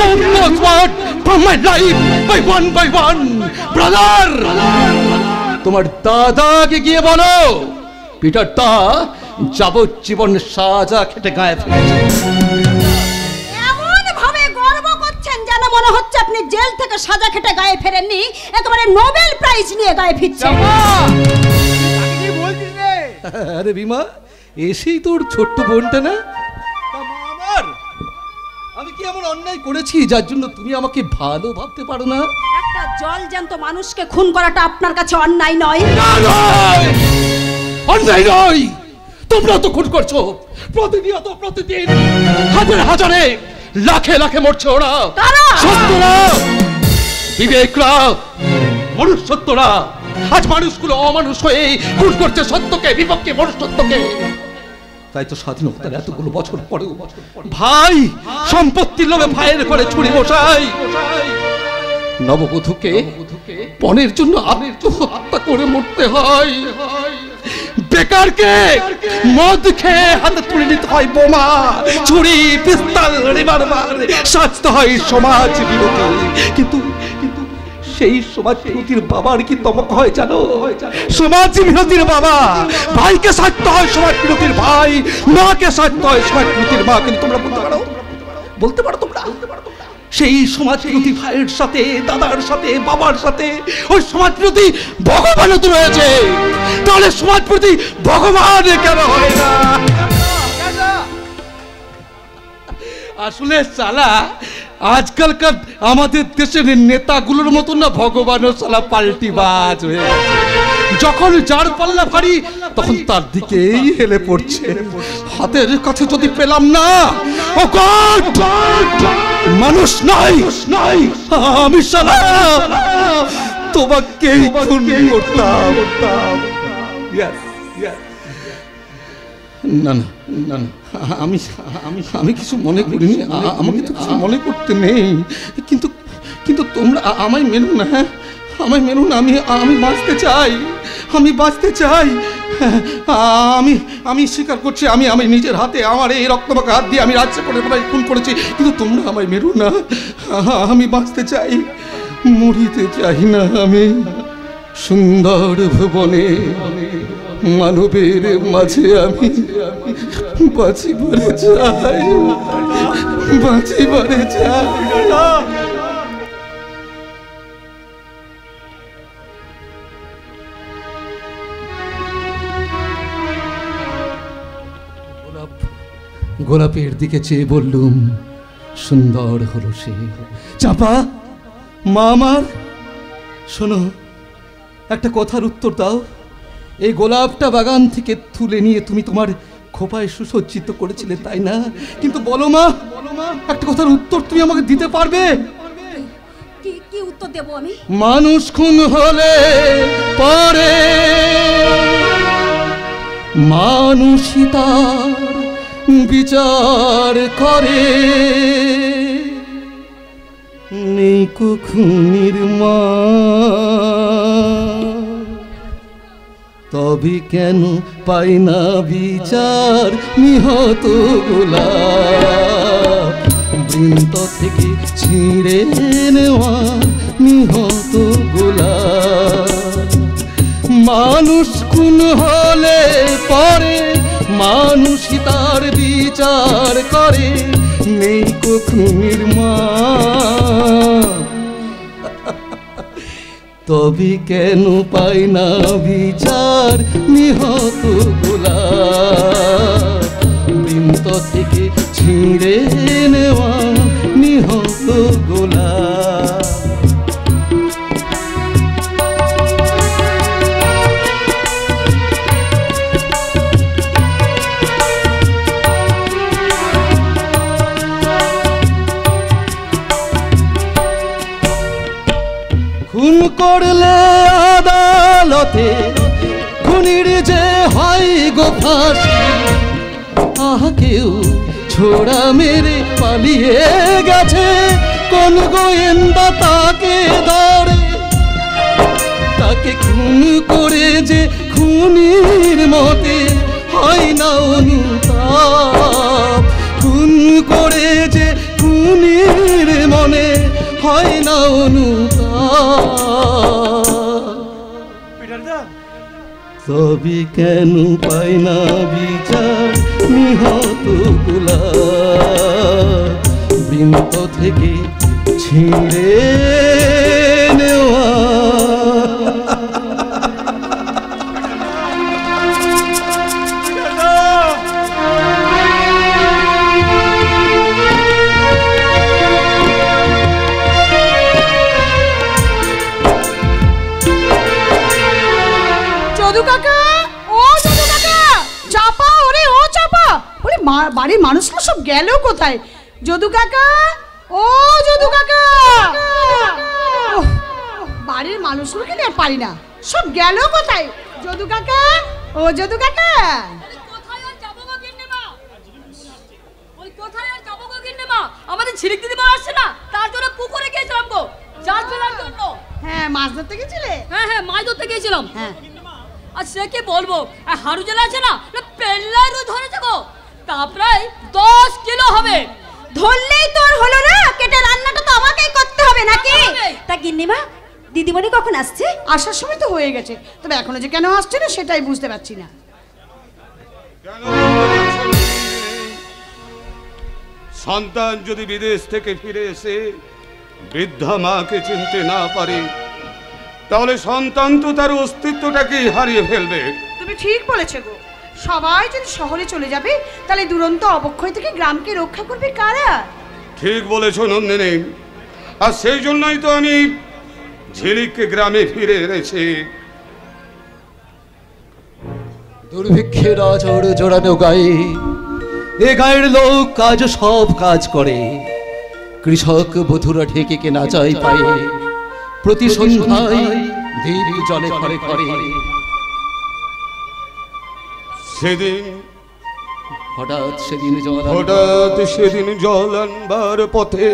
Who knows what from my life by one, brother. তোমার দাদাকে গিয়ে বলো পিটারটা যাবজ্জীবন সাজা খেটে গায়ে ফেলেছে। এমন ভাবে গর্ব করছেন যেন মনে হচ্ছে আপনি জেল থেকে সাজা খেটে গায়ে ফেরেননি, একেবারে নোবেল প্রাইজ নিয়ে গায়ে ফিরছেন। আরে বিমা, এসেই তোর ছোট্ট বোনটা না? আমি কি এমন অন্যায় করেছি যার জন্য তুমি আমাকে ভালো ভাবতে পারো না? একটা জলজ্যান্ত মানুষকে খুন করাটা আপনার কাছে অন্যায় নয়? অন্যায় নয়, তোমরা তো খুন করছো প্রতিদিন হাজারে লাখে লাখে মরছে ওরা। সত্যরা, বিবেকরা, মনুষ্যত্বরা আজ মানুষগুলো অমানুষ হয়ে খুন করছে সত্যকে, বিপক্ষে মনুষ্যত্বকে। তাই তো স্বাধীনতার এতগুলো বছর পরেও ভাই সম্পত্তির লোভে ভাইয়ের করে ছুরি বসাই, নববধূকে পণের জন্য আত্মহত্যা করে মরতে হয়, বেকারকে মদ খেয়ে হাতে তুলে নিতে হয় বোমা, ছুরি, পিস্তল, রিভলভার, সাজতে হয় সমাজ বিরোধী। কিন্তু সেই সমাজ বিরোধীর বাবার কি তমক হয় জানো? সমাজ বিরোধীর বাবা ভাইকে সাজতে হয় সমাজ বিরোধীর ভাই, মাকে সাজতে হয় সমাজ বিরোধীর মা। কিন্তু তোমরা বলতে পারো তোমরা সেই সমাজ বিরোধী ভাইয়ের সাথে, দাদার সাথে, বাবার সাথে ওই সমাজ বিরোধী ভগবানও তো রয়েছে। তাহলে সমাজ বিরোধী ভগবান কেন হয় না? আসলে সালা আজকালকার আমাদের দেশের নেতাগুলোর মতন না ভগবানও সালা পাল্টিবাজ হয়ে গেছে। যখন যার পাল্লা ভারী তখন তার দিকেই হেলে পড়ছে। হাতের কাছে যদি পেলাম না, ও গড, মানুষ নাই আমি সালা তোমাকেই খুন করতাম। না না না না, আমি কিছু মনে করিনি, আমাকে তো কিছু মনে করতে নেই। কিন্তু তোমরা আমায় মেনো না, হ্যাঁ আমায় মেনো না। আমি বাঁচতে চাই। আমি স্বীকার করছি, আমি নিজের হাতে আমার এই রক্তমাখা হাত দিয়ে আমি রাজ্য করে খুন করেছি। কিন্তু তোমরা আমায় মেরো না, আমি বাঁচতে চাই, মরিতে চাই না। আমি সুন্দর ভুবনে মানবের মাঝে আমি বাঁচিবারে চাই। গোলাপের দিকে চেয়ে বললুম, সুন্দর হলো সে। চাপা, মা আমার, শোনো, একটা কথার উত্তর দাও। এই গোলাপটা বাগান থেকে তুলে নিয়ে তুমি তোমার খোপায় সুসজ্জিত করেছিলে, তাই না? কিন্তু বলো মা, একটা কথার উত্তর তুমি আমাকে দিতে পারবে? কি উত্তর দেব আমি? মানুষ খুন হলে পরে মানুষই তার বিচার করে, নেই কো খুনির মা, তবে কেন পাই না বিচার নিহত গোলাপ, বৃন্ত থেকে ছিঁড়ে নেওয়া নিহত গোলাপ। মানুষ খুন হলে পরে মানুষই তার বিচার করে, নেই কো খুনির মা, তবে কেন পাই না বিচার নিহত গোলাপ, বৃন্ত থেকে ছিঁড়ে নেওয়া নিহত গোলাপ। খুন করলে আদালতে খুনির যে হয় গো ফাঁসি, কেউ ছোড়া মেরে পালিয়ে গেছে, কোন গোয়েন্দা তাকে ধরে, তাকে খুন করে যে খুনির মতে হয় না অনুতাপ, খুন করে যে খুনির হয় না অনুতাপ, তবে কেন পায় না বিচার নিহত গোলাপ, বৃন্ত থেকে ছিঁড়ে নেওয়া। বাড়ির মানুষগুলো সব গেল কোথায়? যদু কাকা, ও যদু কাকা, বাড়ির মানুষগুলো কিন্তু আর পারি না, সব গেল কোথায়? যদু কাকা, ও যদু কাকা, কোথায় আর যাবো গো গিন্নিমা? ওই কোথায় আর যাবো গো গিন্নিমা? আমাদের ঝিলিক দিদিমা আসছে না, তার জন্য পুকুরে গিয়েছিলাম গো, জাল ফেলার জন্য। হ্যাঁ, মাছ ধরতে গেছিলে? হ্যাঁ হ্যাঁ, মাছ ধরতে গিয়েছিলাম। হ্যাঁ, আর সে কি বলবো, হারু জেলা আছে না, পেল্লারু ধরেছে গো, তা প্রায় 10 কিলো হবে। ধরলেই তোর হলো না, কেটে রান্নাটা তো আমাকেই করতে হবে নাকি? তা গিন্নিমা, দিদিমণি কখন আসছে? আসার সময় তো হয়ে গেছে, তবে এখনো যে কেন আসছে না সেটাই বুঝতে পারছি না। সন্তান যদি বিদেশ থেকে ফিরে এসে বৃদ্ধা মাকে চিনতে না পারে, তাহলে সন্তান তো তার অস্তিত্বটাকে হারিয়ে ফেলবে। তুমি ঠিক বলেছো গো, সবাই যদি শহরে চলে যাবে তাহলে দুরন্ত অবক্ষয় থেকে গ্রামকে রক্ষা করবে কারা? ঠিক বলেছো নন্দিনী, আর সেই জন্যই তো আমি ঝিলিককে গ্রামে ফিরে এনেছি। দুর্ভিক্ষের আচর জোড়ানো গায়ে এ গায়ের লোক কাজ সব কাজ করে, কৃষক বধুরা ঢেকে কে নাচায় পায়ে, প্রতি সন্ধ্যায় দীপ জলে ঘরে ঘরে। সেদিন হঠাৎ সেদিন জল আনবার পথে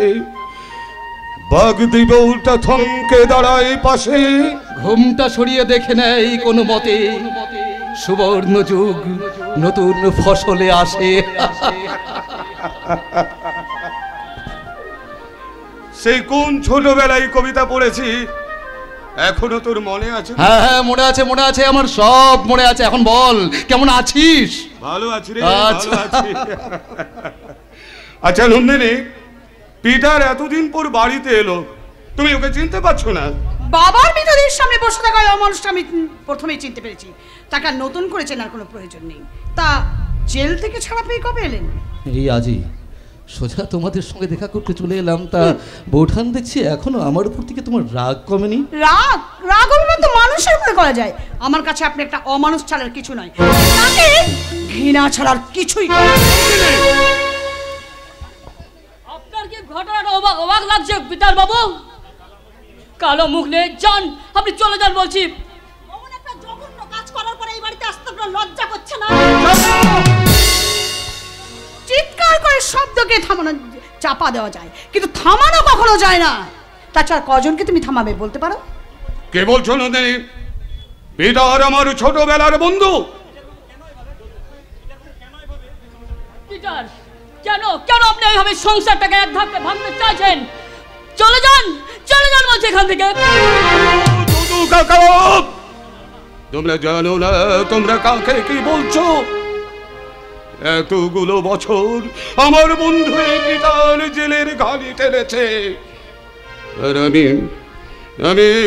বাগদি বউটা থমকে দাঁড়ায় পাশে, ঘুমটা সরিয়ে দেখে নেয় কোনো মতে, সুবর্ণ যুগ নতুন ফসলে আসে। সেই কোন ছোটবেলায় কবিতা পড়েছি, এখনো তোর মনে আছে? হ্যাঁ হ্যাঁ, মনে আছে মনে আছে, আমার সব মনে আছে। এখন বল, কেমন আছিস? ভালো আছি রে, আচ্ছা। ভালো আছি। আচ্ছা নন্দিনী, পিটার এতদিন পর বাড়িতে এলো, তুমি ওকে চিনতে পারছো না? বাবার মৃতদের সামনে বসে থাকা ওই অমানুষটা আমি প্রথমেই চিনতে পেরেছি, তাকে আর নতুন করে চেনার কোনো প্রয়োজন নেই। তা জেল থেকে ছাড়া পেয়ে কবে এলেন? এই আজই সোজা তোমাদের সঙ্গে দেখা করতে চলে এলাম। তা বৌঠান দেখছি এখনো আমার উপর থেকে তোমার রাগ কমেনি। রাগ? রাগ অভিমান তো মানুষের উপরে করা যায়, আমার কাছে আপনি একটা অমানুষ ছাড়ার কিছু নয়, তাকে ঘৃণা ছাড়ার কিছুই নয়। আপনার কি ঘটনাটা অবাক লাগছে পিতার বাবু? কালো মুখ নিয়ে যান, আপনি চলে যান বলছি। অমন একটা জঘন্য কাজ করার পরে এই বাড়িতে আসতে আপনার লজ্জা করছে না? চিৎকার করে শব্দকে থামানো চাপা দেওয়া যায়, কিন্তু থামানো কখনো যায় না। তাছাড়া কজনকে তুমি থামাবে বলতে পারো? কে বলছো নন্দিনী? পিটার আমার ছোটবেলার বন্ধু। পিটার, কেন কেন আপনি এইভাবে সংসারটাকে এক ধাক্কা ভাঙতে চাইছেন? চলে যান, চলে যান বলছি এখান থেকে। তোমরা জানো না তোমরা কাকে কি বলছো? এতগুলো বছর আমার বন্ধু পিটার জেলের ঘানি টেনেছে, আর আমি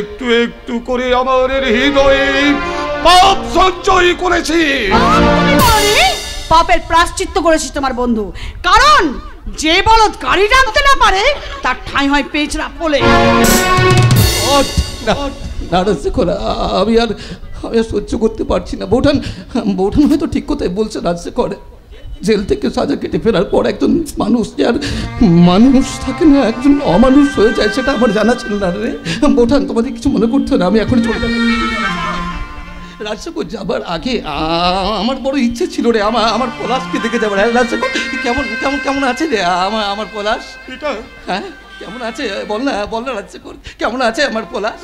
একটু একটু করে আমার হৃদয়ে পাপ সঞ্চয় করেছি। পাপের প্রায়শ্চিত্ত করেছিস তোমার বন্ধু, কারণ যে বলদ গাড়ি টানতে না পারে তার ঠাঁই হয় পেঁচড়া পোলে। আমি আর সহ্য করতে পারছি না। বৌঠান হয়তো ঠিক কথাই বলছে। রাজশেখর জেল থেকে সাজা কেটে ফেরার পর একজন মানুষ যে আর মানুষ থাকে না, একজন অমানুষ হয়ে যায়, সেটা আমার জানা ছিল না রে। বৌঠান, তোমাদের কিছু মনে করতে না, আমি এখন চলে যাব। রাজশেখর যাবার আগে আমার বড় ইচ্ছে ছিল রে আমার পলাশকে দেখে যাবার। হ্যাঁ রাজশেখর, কেমন কেমন কেমন আছে রে আমার পলাশ? হ্যাঁ কেমন আছে বল না রাজশেখর, কেমন আছে আমার পলাশ?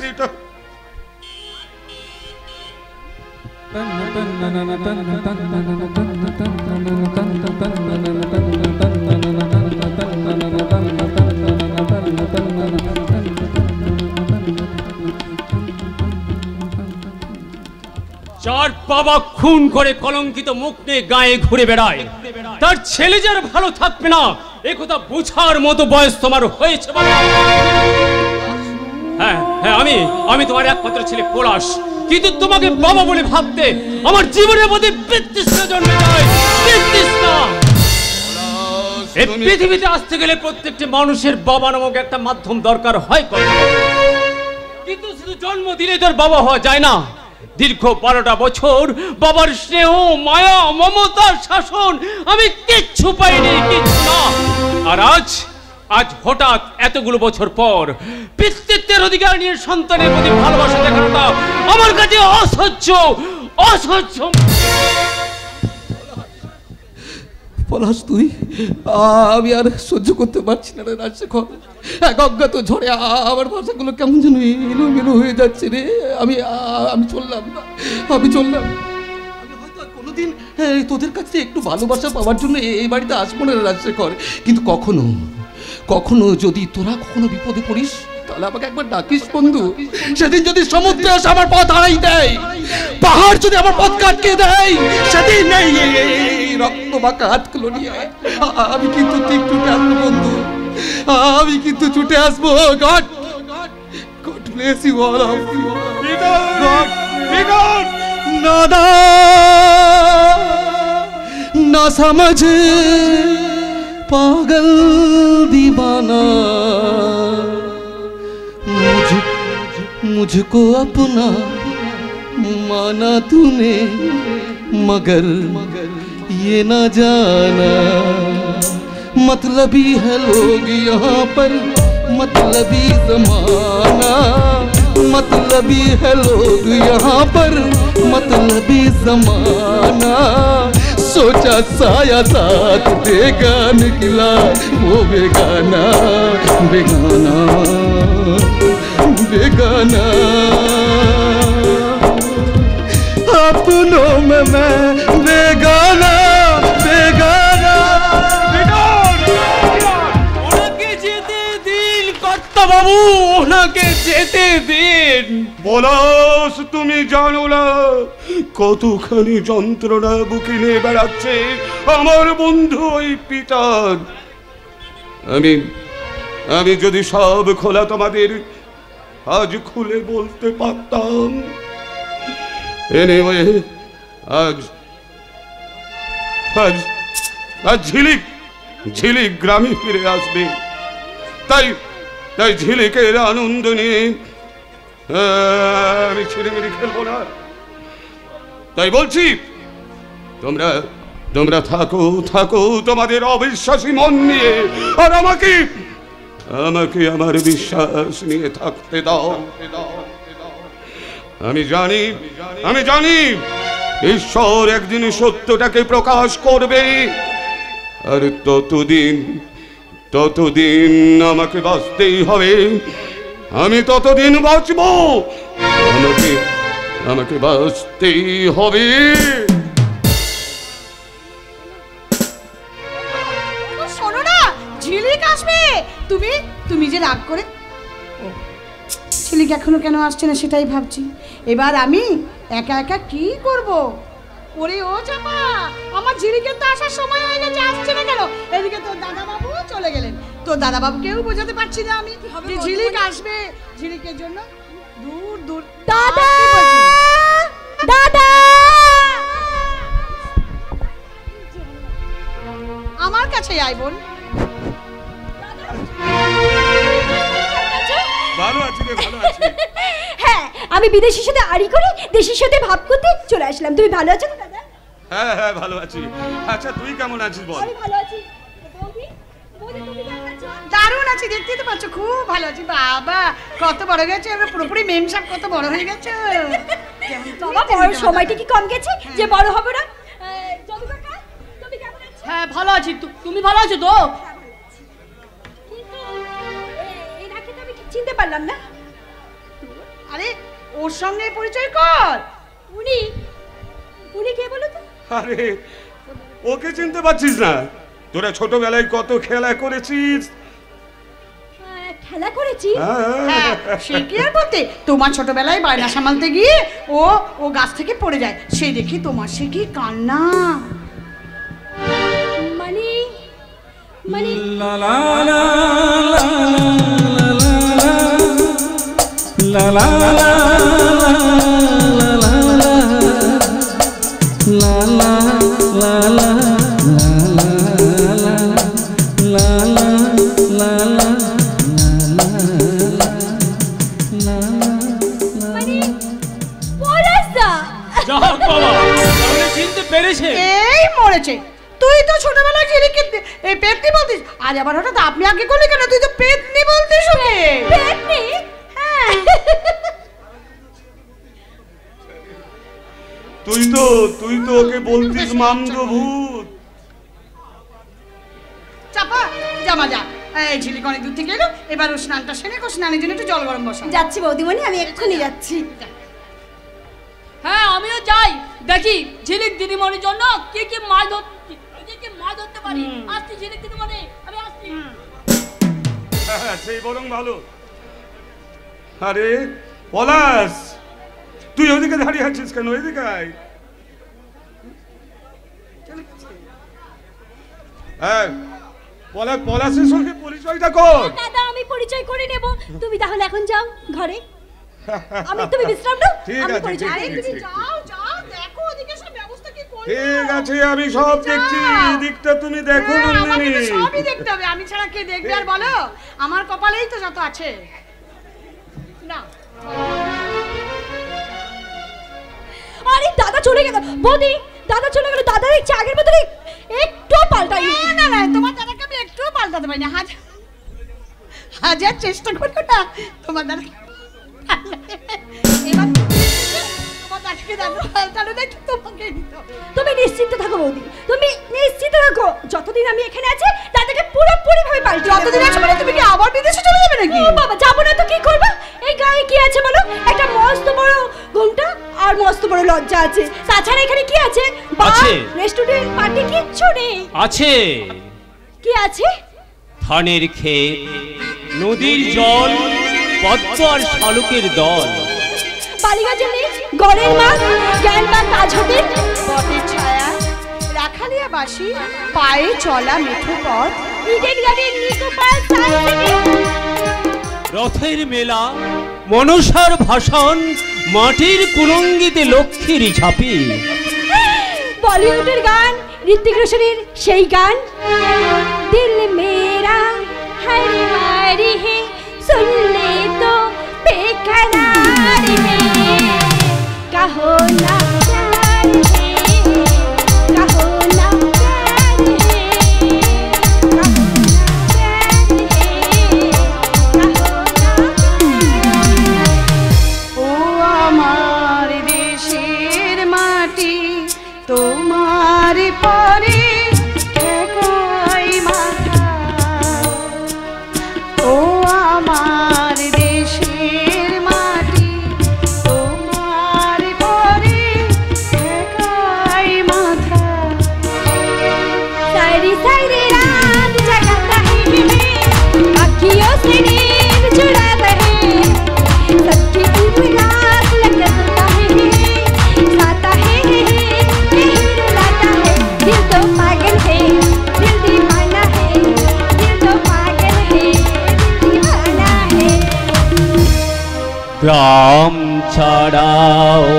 যার বাবা খুন করে কলঙ্কিত মুখ নিয়ে গায়ে ঘুরে বেড়ায়, তার ছেলে যার ভালো থাকবে না একথা বোঝার মতো বয়স তোমার হয়েছে বাবা। হ্যাঁ হ্যাঁ, আমি তোমার একমাত্র ছেলে পলাশ, কিন্তু তোমাকে বাবা বলে ভাবতে আমার জীবনের মধ্যে বিতৃষ্ণা জন্মে যায়। বিতৃষ্ণা। এই পৃথিবীতে আসতে গেলে প্রত্যেকটি মানুষের বাবা নামক একটা মাধ্যম দরকার হয়, কিন্তু শুধু জন্ম দিলে তোর বাবা হওয়া যায় না। দীর্ঘ 12টা বছর বাবার স্নেহ, মায়া, মমতা, শাসন আমি কিচ্ছু পাইনি, কিচ্ছু না। আর আজ হঠাৎ এতগুলো বছর পর পিতৃত্বের অধিকার নিয়ে সন্তানের প্রতি ভালোবাসা দেখানোটা আমার কাছে অসহ্য। পলাশ তুই, আমি আর সহ্য করতে পারছি না রে রাজশেখর। এক অজ্ঞাত ঝড়ে আমার ভাষাগুলো কেমন যেন এলোমেলো হয়ে যাচ্ছে রে। আমি চললাম। আমি হয়তো কোনোদিন তোদের কাছে একটু ভালোবাসা পাওয়ার জন্য এই বাড়িতে আসবো না রাজশেখর, কিন্তু কখনো যদি তোরা কখনো বিপদে পড়িস তাহলে আমাকে একবার ডাকিস বন্ধু। সেদিন যদি সমুদ্র এসে আমার পথ হারাই দেয়, পাহাড় যদি আমার পথ কাটকে দেয়, সেদিন নেই রক্ত মাখা হাতগুলো নিয়ে আমি কিন্তু ঠিক ছুটে আসবো বন্ধু। আমি কিন্তু ছুটে আসবো। God bless you all of you. God नादा ना समझ पागल दीवाना मुझको अपना माना तूने, मगर ये ना जाना मतलबी है लोग यहाँ पर, मतलबी ज़माना। मतलबी है लोग यहाँ पर, मतलबी ज़माना। सोचा साया साथ देगा, निकला वो बेगाना बेगाना बेगाना। अपनों में मैं बेगाना बेगाना। ওনাকে যেতে দিন কর্তা বাবু, ওনাকে যেতে দিন। পলাশ, তুমি জানো না কতখানি যন্ত্রণা বুকে নিয়ে বেড়াচ্ছে আমার বন্ধু ওই পিটার। আমি যদি সব খোলা তোমাদের আজ খুলে বলতে পারতাম। এনিওয়ে, আজ ঝিলিক গ্রামে ফিরে আসবে, তাই ঝিলিকের আনন্দ নিয়ে আমি ছিড়িমিড়ি খেলবো না। তাই বলছি, তোমরা থাকো তোমাদের অবিশ্বাসী মন নিয়ে, আর আমাকে আমার বিশ্বাস নিয়ে থাকতে দাও। আমি জানি ঈশ্বর একদিন সত্যটাকে প্রকাশ করবে, আর ততদিন আমাকে বাঁচতেই হবে। আমি ততদিন বাঁচব, আমাকে বাঁচতেই হবে। শোনো না, ঝিলিক আসবে। তুমি যে রাগ করে, ঝিলিক এখনো কেন আসছে না সেটাই ভাবছি। এবার আমি একা একা কি করব? ওরে ও জামা, আমার ঝিলিকের তো আসার সময় হয়ে গেছে, আসছে না কেন? এদিকে তোর দাদা বাবু চলে গেলেন, তোর দাদা বাবুকেও বোঝাতে পারছি না আমি যে ঝিলিক আসবে। ঝিলিকের জন্য দূর দাদা দাদা আমার কাছে আয় বোন। ভালো আছি রে, ভালো আছি। হ্যাঁ, আমি বিদেশির সাথে আড়ি করে দেশের সাথে ভাব করতে চলে আসলাম। তুমি ভালো আছো দাদা? হ্যাঁ, ভালো আছি। আচ্ছা, তুই কেমন আছিস বল? আমি ভালো আছি। বৌদি, তুমি কেমন আছো? দারুণ আছি, দেখতেই তো পাচ্ছ, খুব ভালো আছি। বাবা কত বড় গেছে, আমরা পুরোপুরি মেম সাহেব কত বড় হয়ে গেছে। বাবা, বড় সময়টা কি কম গেছে যে বড় হবে না? যদু কাকা, তুমি কেমন আছো? হ্যাঁ, ভালো আছি। তুমি ভালো আছো তো? কিন্তু এনাকে তো আমি ঠিক চিনতে পারলাম না। আরে ওর সঙ্গে পরিচয় কর। উনি কে বলো তো? আরে, ওকে চিনতে পারছিস না? তোরা ছোটবেলায় কত খেলা করেছিস। খেলা করেছি। হ্যাঁ, সে কি আর বলতে, তোমার ছোটবেলায় বায়না সামালতে গিয়ে ও গাছ থেকে পড়ে যায়, সেই দেখি তোমার সে কি কান্না। মানে মানে লা লা লা লা লা লা লা চিনতে পেরেছে? এই মরেছে। তুই তো ছোটবেলায় ঝিলিককে এই পেতনি বলতিস, আজ আবার হঠাৎ আপনি আগে করলি কেন? তুই তো পেতনি বলতিস ওকে। পেতনি? হ্যাঁ। তুই তো ওকে বলতিস মামদভূত। চাপা জামা যা, এই ঝিলিক অনেক দূর থেকে এলো, এবার ও স্নানটা সেরে স্নানের জন্য একটু জল গরম বসা। যাচ্ছি বৌদিমণি, আমি এক্ষুনি যাচ্ছি। হ্যাঁ আমিও যাই, দেখি ঝিলিক দিদিমণির জন্য কি কি মাছ ধরতে পারি। আসছি ঝিলিক দিদিমণি, আমি আসছি। হ্যাঁ সেই বরং ভালো। আরে পলাশ, তুই ওদিকে দাঁড়িয়ে আছিস কেন? এদিকে আয়। হ্যাঁ পলাশের সঙ্গে পরিচয়টা কর। দাদা আমি পরিচয় করে নেব, তুমি তাহলে এখন যাও ঘরে, তুমি বিশ্রাম নাও। ঠিক আমি আছে, পরিচয় ঠিক করে আছে, নেব। যাও দেখো ওদিকে সব ব্যবস্থা কি করবে। ঠিক আছে আমি সব দেখছি, দিকটা তুমি দেখো আমাকে নন্দিনী। তো সবই দেখতে হবে, আমি ছাড়া কে দেখবে আর বলো? আমার কপালেই তো যত আছে না। আরে দাদা চলে গেল বৌদি, দাদা চলে গেল। দাদা দেখছি আগের মতো একটু পাল্টাইনি। না না, তোমার দাদাকে আমি একটুও পাল্টাতে পারি না। হাজার চেষ্টা করো না তোমার দাদা। এবার তোমার দাদাকে দাদা পাল্টানো দেখি তোমাকে নিতে হবে। তুমি নিশ্চিন্ত থাকো বৌদি, তুমি নিশ্চিন্ত থাকো। যতদিন আমি এখানে আছি দাদাকে পুরোপুরি ভাবে পাল্টে। যতদিন আছো মানে তুমি কি আবার বিদেশে চলে যাবে নাকি? ও বাবা, যাবো না তো কি করবা? এই গায়ে কি আছে বলো? একটা মস্ত বড় ঘুমটা আর মস্ত বড় লজ্জা আছে, তাছাড়া এখানে কি আছে? আছে। রেস্টুরেন্ট পার্টি কিচ্ছু নেই। আছে। কি আছে? ধানের ক্ষেত, নদীর জল, পদ্ম আর শালুকের দল, বালিগাজের নেই গড়ের মাঠ, জ্ঞান বা তাজ হোটেল, বটের ছায়া, রাখালিয়া বাসি, পায়ে চলা মেঠো পথ, Eden Garden, Nicco Park, Suncity, রথের মেলা, মনসার ভাষণ, মাটির কুলঙ্গিতে লক্ষ্মীর ঝাঁপি, বলিউডের গান, ঋত্বিক রোশনের সেই গান, দিল মেরা হরমারি হে सुन ले तो बेकरार है, कहो ना प्यार है, कहो ना प्यार है, कहो ना प्यार है, कहो ना ও আমার দেশের মাটি, তোমার পরে ঠেকাই মাথা। ও আমার দেশের মাটি, তোমার পরে ঠেকাই মাথা। सारी सारी रात जगाता है अखियों से नींद चुराता है, सबकी दिन रात लगता है, साता है रुलाता है, दिल तो पागल है, दिल दीवाना है, दिल तो पागल है, दिल दीवाना है। গ্রাম ছাড়া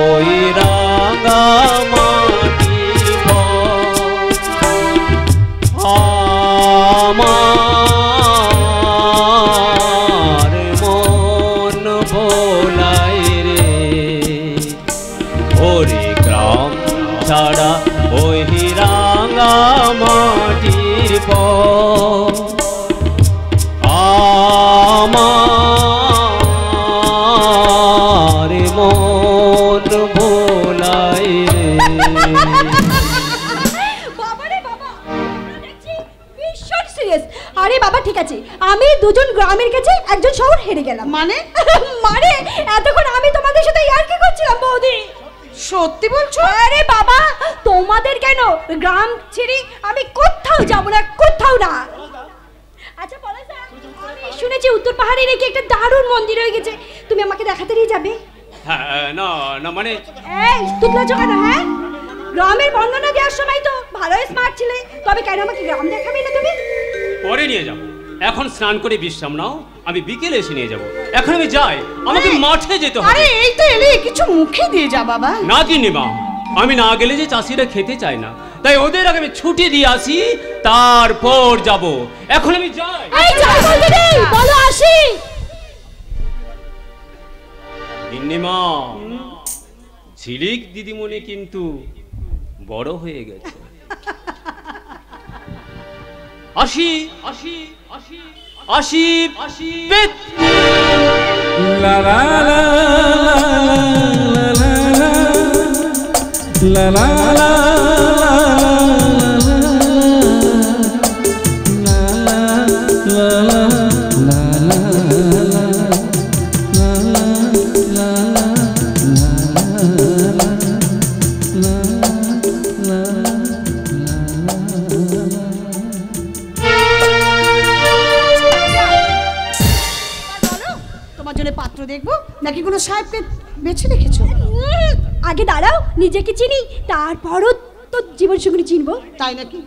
ওই রাঙা মাটির পথ আমার মন ভোলায় রে, ওরে গ্রাম ছাড়া ওই রাঙা মাটির পথ আমার মন ভোলায় রে। বাবারে বাবা, আমরা দেখছি ভীষণ সিরিয়াস। আরে বাবা ঠিক আছে, আমি দুজন গ্রামের কাছে একজন শহর হেরে গেলাম। মানে মানে এতক্ষণ আমি তোমাদের সাথে ইয়ার্কি করছিলাম বৌদি। সত্যি বলছো? আরে বাবা, তোমাদের কেন, গ্রাম ছেড়ে আমি কোথাও যাব না, কোথাও না। আচ্ছা পলাশ দা, আমি শুনেছি উত্তর পাহাড়ে নাকি একটা দারুণ মন্দির হয়ে গেছে, তুমি আমাকে দেখাতে নিয়ে যাবে? হ্যাঁ, না না মানে এই তুতলা চোখা না, হ্যাঁ গ্রামের বর্ণনা দেওয়ার সময় তো ভালোই স্মার্ট ছিলে, তবে কেন আমাকে গ্রাম দেখাবে না তুমি? পরে নিয়ে যাবো, এখন স্নান করে বিশ্রাম নাও, আমি বিকেলে এসে নিয়ে যাবো। এখন আমি যাই, আমাকে মাঠে যেতে হবে। আরে এই তো এলে, কিছু মুখে দিয়ে যা বাবা। না গিন্নিমা, আমি না গেলে যে চাষিরা খেতে চায় না, তাই ওদের আগে আমি ছুটি দিয়ে আসি, তারপর যাব। এখন আমি যাই। এই যাও বলতে নেই, বলো আসি। গিন্নিমা, ঝিলিক দিদিমণি কিন্তু বড় হয়ে গেছে। আসি আসি আসি আসি আসি। লা লা লা লা লা লা দেখবো নাকি কোনো সাহেবকে বেছে রেখেছো? আগে দাঁড়াও, নিজেকে চিনি, তারপরও তো জীবন সঙ্গী চিনবো। তাই নাকি?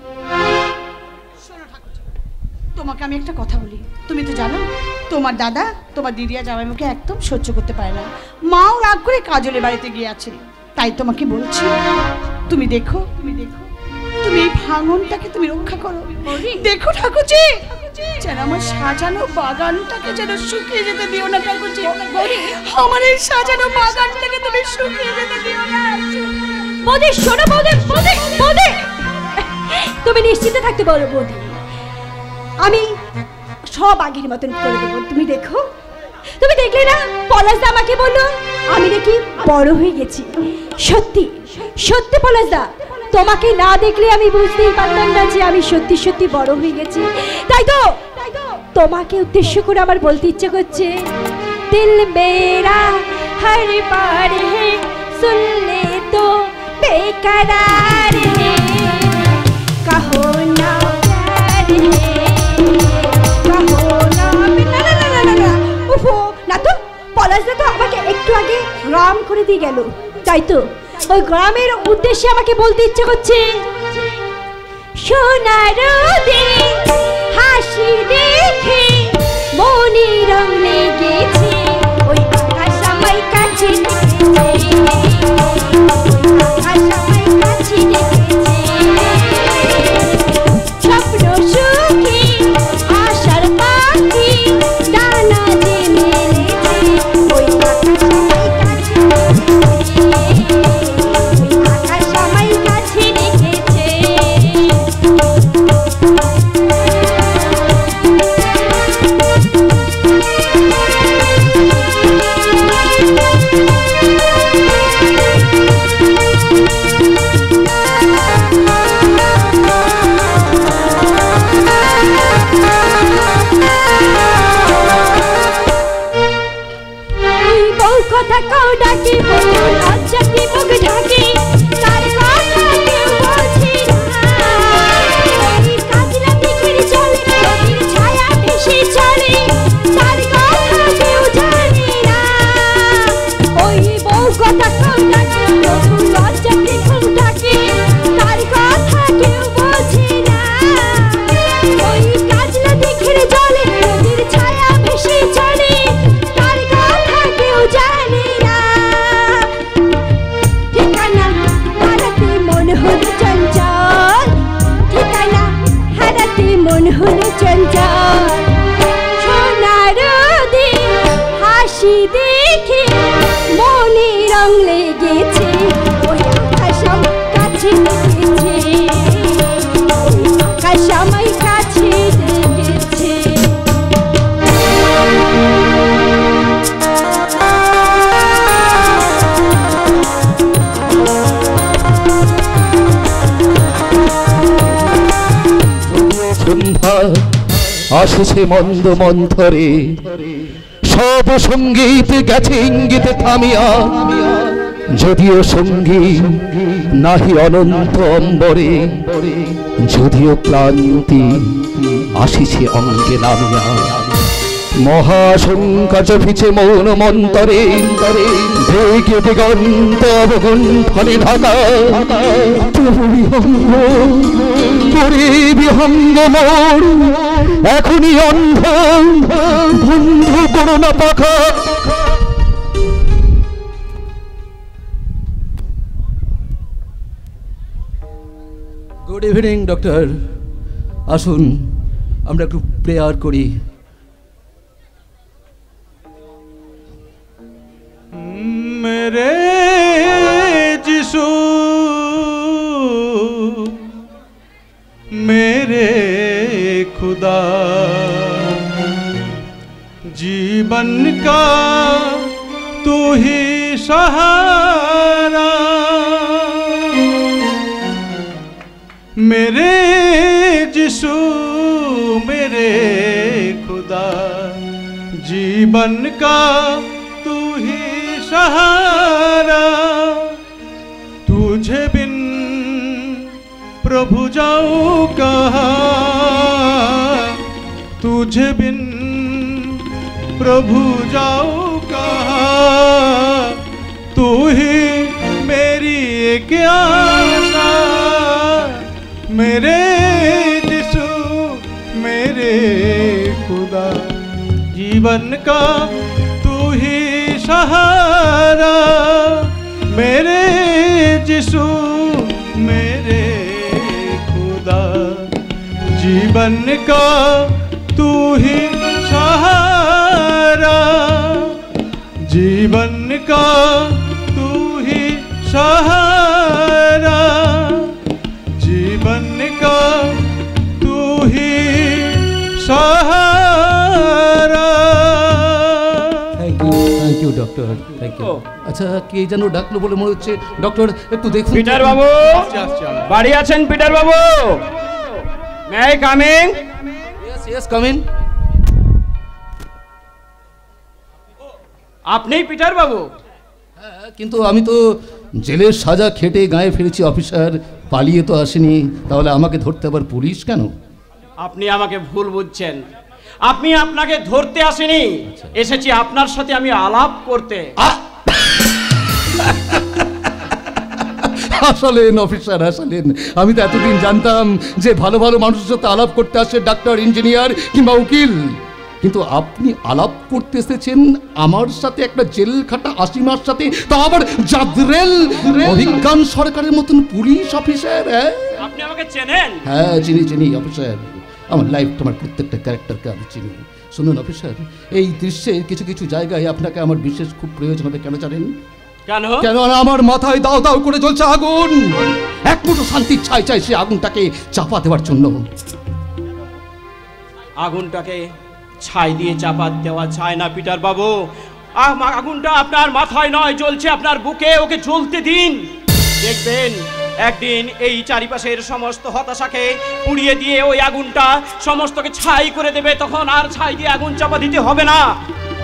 শোনো ঠাকুর, তোমাকে আমি একটা কথা বলি। তুমি তো জানো তোমার দাদা তোমার দিদিয়া জামাইবাবুকে একদম সহ্য করতে পারে না। মাও রাগ করে কাজলের বাড়িতে গিয়ে আছে। তাই তোমাকে বলছি, তুমি দেখো তুমি এই ভাঙনটাকে তুমি রক্ষা করো। দেখো ঠাকুরজি, যেন আমার সাজানো বাগানটাকে যেন শুকিয়ে যেতে দিও না ঠাকুরজি। আমার এই সাজানো বাগানটাকে তুমি শুকিয়ে যেতে দিও না। বৌদি শোনো, বৌদি তুমি নিশ্চিত থাকতে বলো বৌদি, আমি সব আগের মতন করে দেবো। তুমি দেখো, তুমি দেখলে না পলাশদা আমাকে বললো আমি নাকি বড় হয়ে গেছি। সত্যি সত্যি পলাশদা, তোমাকে না দেখলে আমি বুঝতেই পারতাম না যে আমি সত্যি সত্যি বড় হয়ে গেছি। তাই তো তোমাকে উদ্দেশ্য করে আমার বলতে ইচ্ছে করছে, দিল মেরা হর বার হে সুন লে তো বেকরার হে, কহো না প্যার হে, কহো না। না উফো, না তো পলাশদা তো আমাকে একটু আগে গ্রাম করে দিয়ে গেল। তাই তো ওই গ্রামের উদ্দেশ্যে আমাকে বলতে ইচ্ছে করছে, সোনার হাসি দেখে মনে রং লেগেছে, ওই আকাশ আমায় কাছে ডেকেছে, আকাশ আমায় কাছে ডেকেছে, স্বপ্ন সুখী আশার পাখি ডানা যে মেলেছে, ওই আকাশ আমায় কাছে কথা কও ডাকি লজ্জাতি মুখ ঢাকি, তার কথা কেউ বোঝে না, কাজলা দিঘির চলে নদীর ছায়া ভেসে চলে, তার কথা কেউ জানে না। ওই বউ কথা কও ডাকি লজ্জাতি মুখ ঢাকি, তার কথা কেউ বোঝে না, ওই কাজলা দিঘির চলে নদীর ছায়া ভেসে চলে, তার কথা কেউ জানে না। ঠিকানা হারাতে মন হলো চঞ্চল, ঠিকানা হারাতে মন হলো চঞ্চল, সোনার হাসি দেখে মনে রং লেগেছে, ওই আকাশ আমার কাছে লেগেছে, ওই আকাশ আমার কাছে লেগেছে। সন্ধ্যা আসছে মন্দ মন্থরে, সব সঙ্গীত গেছে ইঙ্গিতে থামিয়া, যদিও সঙ্গীত নাহি অনন্ত অম্বরে, যদিও ক্লান্তি আসিছে অঙ্গে নামিয়া, মহাশঙ্কা চফিছে মৌন মন্তরে, দেখে দিগন্ত অবগুণ্ঠনে ঢাকা। তবু বিহঙ্গ মোর এখনই অন্ধ, বন্ধু করো না পাখা। গুড ইভিনিং ডক্টর, আসুন আমরা একটু প্রেয়ার করি। मेरे जिसू मेरे खुदा, जीवन का तू ही सहारा। मेरे जिसू मेरे खुदा, जीवन का तू ही सहारा। तुझे बिन प्रभु जाऊं कहाँ, तुझे बिन प्रभु जाऊं कहाँ। तू ही मेरी एक आशा, मेरे यीशु मेरे खुदा, जीवन का तू ही सहारा। मेरे यीशु मेरे खुदा, जीवन का तू ही सहारा। जीवन का तू ही सहारा, जीवन का तू ही सहारा। Thank you doctor, thank you. আচ্ছা কে যেন ডাকলো বলে মনে হচ্ছে, ডক্টর একটু দেখুন। পিটার বাবু বাড়ি আছেন? Peter Babu, may I coming? Yes yes coming. আপনিই পিটার বাবু? হ্যাঁ, কিন্তু আমি তো জেলের সাজা খেটে গায়ে ফিরেছি অফিসার, পালিয়ে তো আসেনি। তাহলে আমাকে ধরতে আবার পুলিশ কেন? আপনি আমাকে ভুল বুঝছেন। আপনি আপনাকে ধরতে আসেনি, এসেছি আপনার সাথে আমি আলাপ করতে। আসলেন অফিসার, আসলেন। আমি তো এতদিন জানতাম যে ভালো ভালো মানুষের সাথে আলাপ করতে আসে ডাক্তার, ইঞ্জিনিয়ার কিংবা উকিল, কিন্তু আপনি আলাপ করতে এসেছেন আমার সাথে, একটা জেল খাটা আসামির সাথে, তা আবার জাদরেল অভিজ্ঞান সরকারের মতন পুলিশ অফিসার। আপনি আমাকে চেনেন? হ্যাঁ চিনি চিনি অফিসার, আমার লাইফ তোমার প্রত্যেকটা ক্যারেক্টারকে আমি চিনি। শুনুন অফিসার, এই দৃশ্যের কিছু কিছু জায়গায় আপনাকে আমার বিশেষ খুব প্রয়োজন হবে। কেন জানেন? কেন? কেন আমার মাথায় দাও দাও করে জ্বলছে আগুন, এক মুঠো শান্তির ছাই চাই সে আগুনটাকে চাপা দেওয়ার জন্য। আগুনটাকে ছাই দিয়ে চাপা দেওয়া যায় না পিটার বাবু। আগুনটা আপনার মাথায় নয়, জ্বলছে আপনার বুকে। ওকে জ্বলতে দিন, দেখবেন একদিন এই চারিপাশের সমস্ত হতাশাকে পুড়িয়ে দিয়ে ওই আগুনটা সমস্তকে ছাই করে দেবে। তখন আর ছাই দিয়ে আগুন চাপা দিতে হবে না।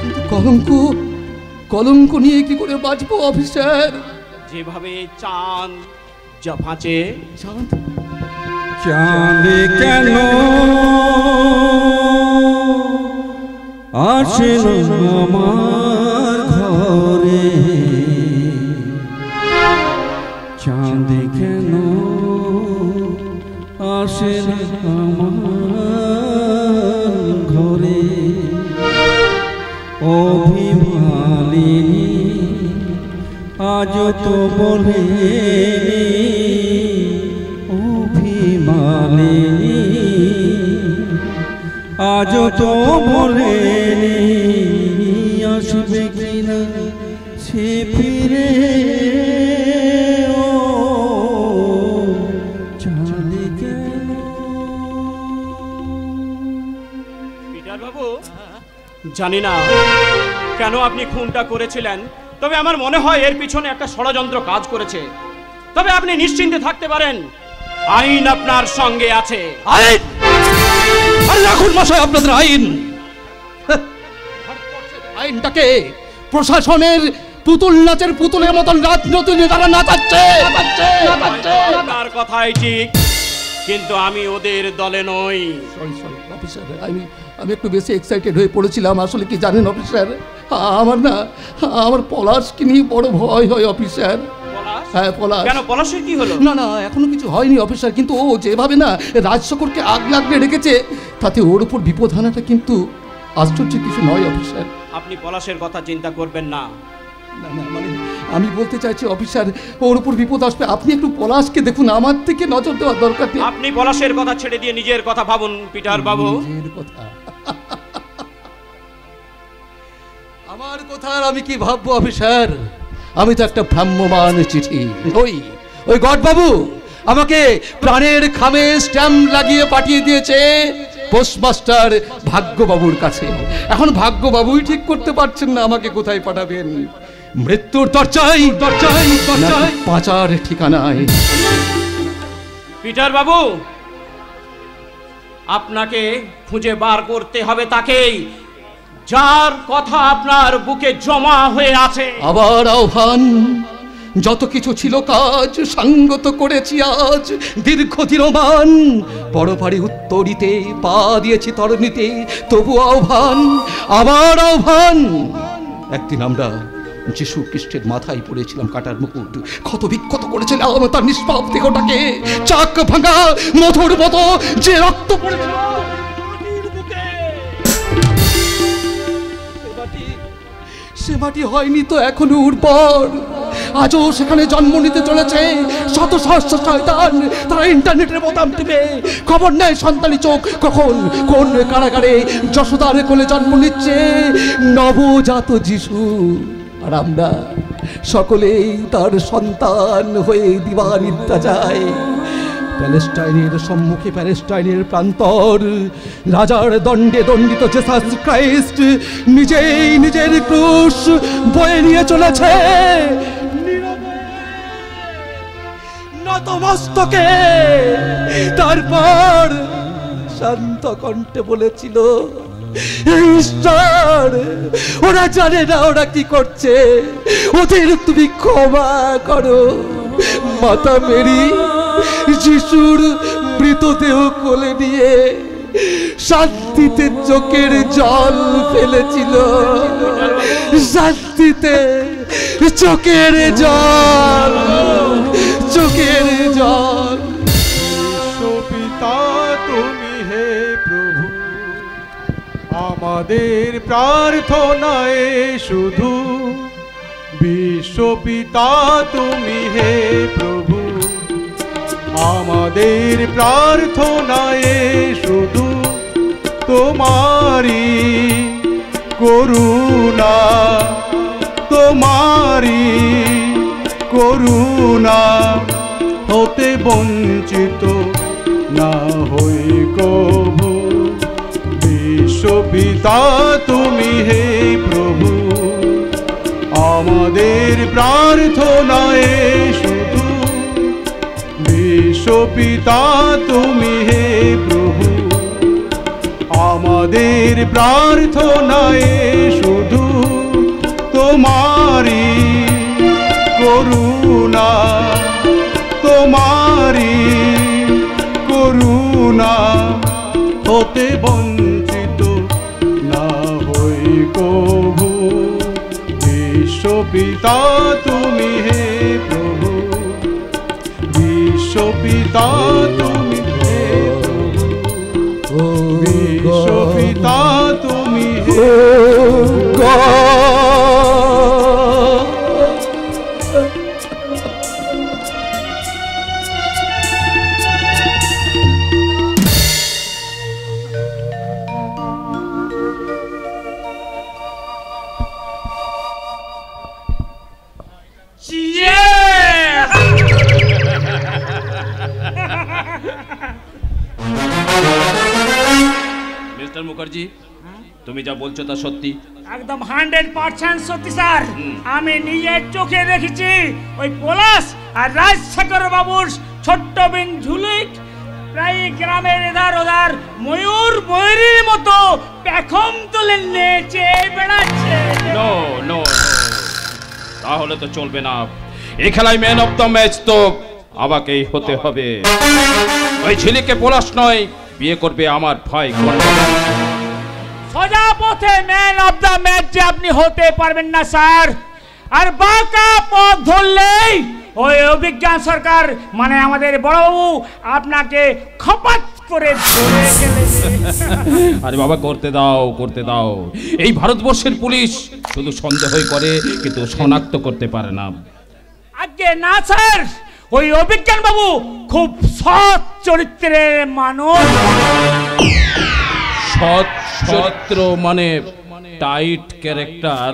কিন্তু কলঙ্ক, কলঙ্ক নিয়ে কি করে বাঁচবো অফিসার? যেভাবে চাঁদ ফাঁচে। চাঁদ? চাঁদ কেন আসে না আমার ঘরে, চাঁদ কেন আসে না আমার ঘরে। অভিমানিনী আজ তো বলেনি, অভিমানিনী আজ তো বলেনি, আসবে কিনা সে ফিরে। পিটার বাবু, জানি না কেন আপনি খুনটা করেছিলেন, তবে আমার মনে হয় এর পিছনে একটা ষড়যন্ত্র কাজ করেছে। তবে আপনি নিশ্চিন্তে থাকতে পারেন, আইন আপনার সঙ্গে আছে। আইন? আরে রাখুন মশাই আপনাদের আইন। আইনটাকে প্রশাসনের পুতুল নাচের পুতুলের মতন রাজনীতি তারা নাচাচ্ছে। আপনার কথাই ঠিক, কিন্তু আমি ওদের দলে নই। সরি সরি অফিসার, আমি একটু বেশি এক্সাইটেড হয়ে পড়েছিলাম। আসলে কি জানেন অফিসার, আমার পলাশকে নিয়ে বড় ভয় হয় অফিসার। হ্যাঁ পলাশ। কেন, পলাশের কি হলো? না এখনো কিছু হয়নি অফিসার, কিন্তু ও যেভাবে না রাজশকরকে আগ লাগলে রেখেছে, তাতে ওর উপর বিপদ আনাটা কিন্তু আশ্চর্য কিছু নয় অফিসার। আপনি পলাশের কথা চিন্তা করবেন না। মানে আমি বলতে চাইছি অফিসার, ওর উপর বিপদ আসবে, আপনি একটু পলাশকে দেখুন, আমার থেকে নজর দেওয়ার দরকার নেই। আপনি পলাশের কথা ছেড়ে দিয়ে নিজের কথা ভাবুন পিটার বাবু। নিজের কথা? আমার কথা আর আমি কি ভাববো অফিসার? আমি তো একটা ভ্রাম্যমান চিঠি, ওই গড বাবু আমাকে প্রাণের খামে স্ট্যাম্প লাগিয়ে পাঠিয়ে দিয়েছে পোস্টমাস্টার ভাগ্যবাবুর কাছে। এখন ভাগ্যবাবুই ঠিক করতে পারছেন না আমাকে কোথায় পাঠাবেন, মৃত্যুর দরজায় পাচার ঠিকানায়। পিটার বাবু, আপনাকে খুঁজে বার করতে হবে তাকেই, যার কথা আপনার বুকে জমা হয়ে আছে। আবার আহ্বান, যত কিছু ছিল কাজ সঙ্গত করেছি আজ দীর্ঘ ধীরমান, পরপারে উত্তরিতে পা দিয়েছি তরণীতে, তবু আহ্বান, আবার আহ্বান। একদিন আমরা যিশু খ্রিস্টের মাথায় পড়েছিলাম কাটার মুকুট, ক্ষত বিক্ষত করেছিলাম তার নিষ্পাপ দেহটাকে, চাক ভাঙা মধুর মতো যে রক্ত পড়েছিল সে মাটি হয়নি তো এখনো উর্বর, আজও সেখানে জন্ম নিতে চলেছে শত সহস্র শয়তান। তারা ইন্টারনেটের বোতাম টিপে খবর নেয় সন্তানি চোখ কখন কোন কারাগারে যশোদার কোলে জন্ম নিচ্ছে নবজাত যিশু, আর আমরা সকলেই তার সন্তান হয়ে দিবানিদ্রা যায়। প্যালেস্টাইনের সম্মুখে প্যালেস্টাইনের প্রান্তর, রাজার দণ্ডে দণ্ডিত জেসাস ক্রাইস্ট নিজেই নিজের ক্রুশ বয়ে নিয়ে চলেছে নতমস্তকে। তারপর শান্ত কণ্ঠে বলেছিল, ঈশ্বর ওরা জানে না ওরা কি করছে, ওদের তুমি ক্ষমা করো। মাতা মেরি যিশুর মৃতদেহ কোলে নিয়ে শান্তিতে চোখের জল ফেলেছিল, শান্তিতে চোখের জল। পিতা তুমি হে প্রভু, আমাদের প্রার্থনায় শুধু। বিশ্বপিতা তুমি হে প্রভু, আমাদের প্রার্থনায় শুধু তোমারি করুণা, তোমারি করুণা হতে বঞ্চিত না হই কভু। বিশ্বপিতা তুমি হে প্রভু, আমাদের প্রার্থনায় শুধু। বিশ্বপিতা তুমি হে প্রভু, আমাদের প্রার্থনায় শুধু তোমারি করুণা, তোমারি করুণা হতে বঞ্চিত না হই কভু। বিশ্বপিতা তুমি হে প্রভু, বিশ্বপিতা তুমি হে প্রভু, বিশ্বপিতা তুমি হে মিস্টার মুখার্জি, তুমি যা বলছো তা সত্যি? একদম 100% সত্যি স্যার। আমি নিজের চোখে দেখেছি ওই পলাশ আর রাজশেখর বাবুর ছোট্ট বিন ঝুলিক প্রায় গ্রামের এধার ওধার ময়ূরীর মতো পেখম তুলে নেচে বেড়াচ্ছে। নো নো, তাহলে তো চলবে না। এই খেলায় ম্যান অফ দ্য ম্যাচ তো আমাকেই হতে হবে। ওই ঝিলিকে পলাশ নয়, বিয়ে করবে আমার ভাই। সোজা পথে ম্যান অফ দ্য ম্যাচ যে আপনি হতে পারবেন না স্যার। আর বাঁকা পথ ধরলেই ওই অভিজ্ঞান সরকার মানে আমাদের বড়বাবু আপনাকে খপাত করে ধরে গেলে। আরে বাবা করতে দাও, করতে দাও। এই ভারতবর্ষের পুলিশ শুধু সন্দেহই করে কিন্তু শনাক্ত করতে পারে না। আগে না স্যার, ওই অভিজ্ঞান বাবু খুব সৎ চরিত্রের মানুষ। সৎ চরিত্র মানে টাইট ক্যারেক্টার।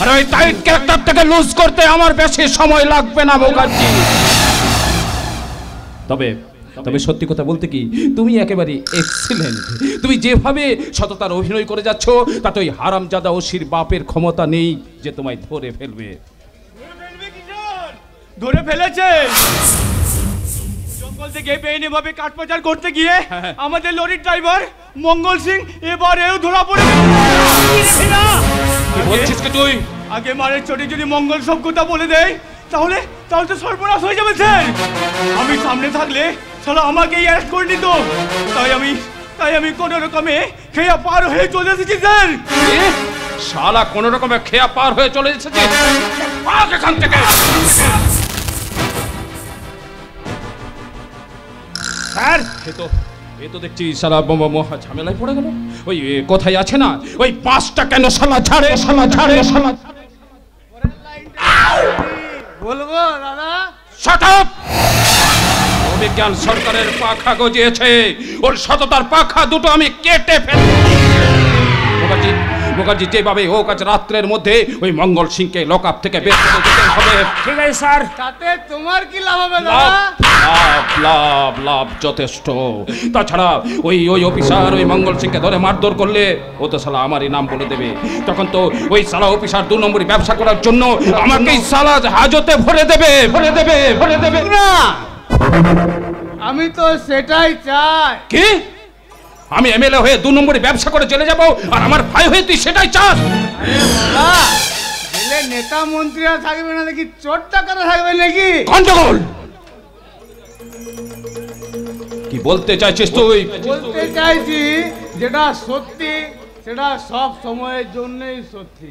আর ওই টাইট ক্যারেক্টারটাকে লুজ করতে আমার বেশি সময় লাগবে না মুখার্জি। তবে সত্যি কথা বলতে কি, তুমি একেবারে এক্সিলেন্ট। তুমি যেভাবে সততার অভিনয় করে যাচ্ছ তাতে ওই হারামজাদা ওসির বাপের ক্ষমতা নেই যে তোমায় ধরে ফেলবে। ধরে ফেলেছে। জঙ্গল থেকে বেআইনি ভাবে কাঠ পাচার করতে গিয়ে আমাদের লরির ড্রাইভার মঙ্গল সিং এবারেও ধরা পড়ে গেল। কি বলছিস কি তুই? আগে মারের চোটে যদি মঙ্গল সব কথা বলে দেয় তাহলে তো সর্বনাশ হয়ে যাবে স্যার। আমি সামনে থাকলে সালা আমাকেই অ্যারেস্ট করে নিত। তাই আমি কোনো রকমে খেয়া পার হয়ে চলে এসেছি স্যার। শালা কোনো রকমে খেয়া পার হয়ে চলে এসেছে। ভাগ এখান থেকে। স্যার এ তো দেখছি শালা মহা ঝামেলায় পড়ে গেল। ওই কোথায় আছে না, ওই পাঁচটা কেন শালা ছাড়ে। বলবো দাদা? Shut up! অভিজ্ঞান সরকারের পাখা গজিয়েছে, ওর সততার পাখা দুটো আমি কেটে ফেলব। মুখার্জি যেভাবে হোক আজ রাত্রের মধ্যে ওই মঙ্গল সিংকে লকআপ থেকে বের করে দিতে হবে। ঠিক আছে স্যার। তাতে তোমার কি লাভ হবে দাদা? লাভ যথেষ্ট। তাছাড়া ওই অফিসার ওই মঙ্গল সিংকে ধরে মারধর করলে ও তো শালা আমারই নাম বলে দেবে। তখন তো ওই শালা অফিসার 2 নম্বরই ব্যবসা করার জন্য আমাকেই শালা হাজতে ভরে দেবে না। আমি তো সেটাই চাই। কি? আমি এমএলএ হয়ে 2 নম্বরই ব্যবসা করে চলে যাব আর আমার ভাই হয়ে তুই সেটাই চাস? জেলে নেতা মন্ত্রীরা থাকবে না নাকি চোর টাকারা থাকবে নাকি? গন্ডগোল। কি বলতে চাইছিস তুই? বলতে চাইছি যেটা সত্যি সেটা সব সময়ের জন্যই সত্যি।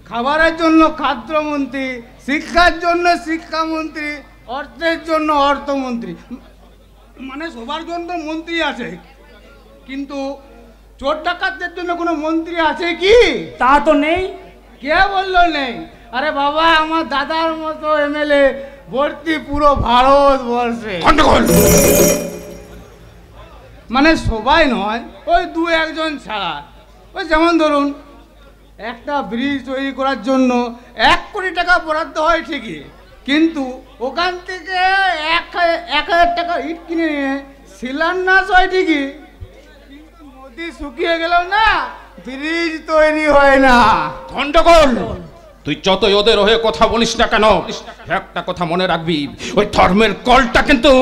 খাবারের জন্য খাদ্যমন্ত্রী, শিক্ষার জন্য শিক্ষামন্ত্রী, অর্থের জন্য অর্থমন্ত্রী, মানে সবার জন্য মন্ত্রী আছে, কিন্তু চোর ডাকাতদের জন্য কোনো মন্ত্রী আছে কি? তা তো নেই। কে বললো নেই? আরে বাবা, আমার দাদার মতো এমএলএ ভর্তি পুরো ভারতবর্ষে। মানে সবাই নয়, ওই 2-1 ছাড়া। ওই যেমন ধরুন একটা ব্রিজ তৈরি করার জন্য 1 কোটি টাকা বরাদ্দ হয় ঠিকই, কিন্তু ওখান থেকে 1,000 টাকা ইট কিনে নিয়ে শিলান্যাস হয় ঠিকই, কিন্তু নদী শুকিয়ে গেল না, ব্রিজ তৈরি হয় না। গন্ডগোল। তুই যতই ওদের হয়ে কথা বলিস না কেন, একটা কথা মনে রাখবি, ওই ধর্মের কলটা কিন্তু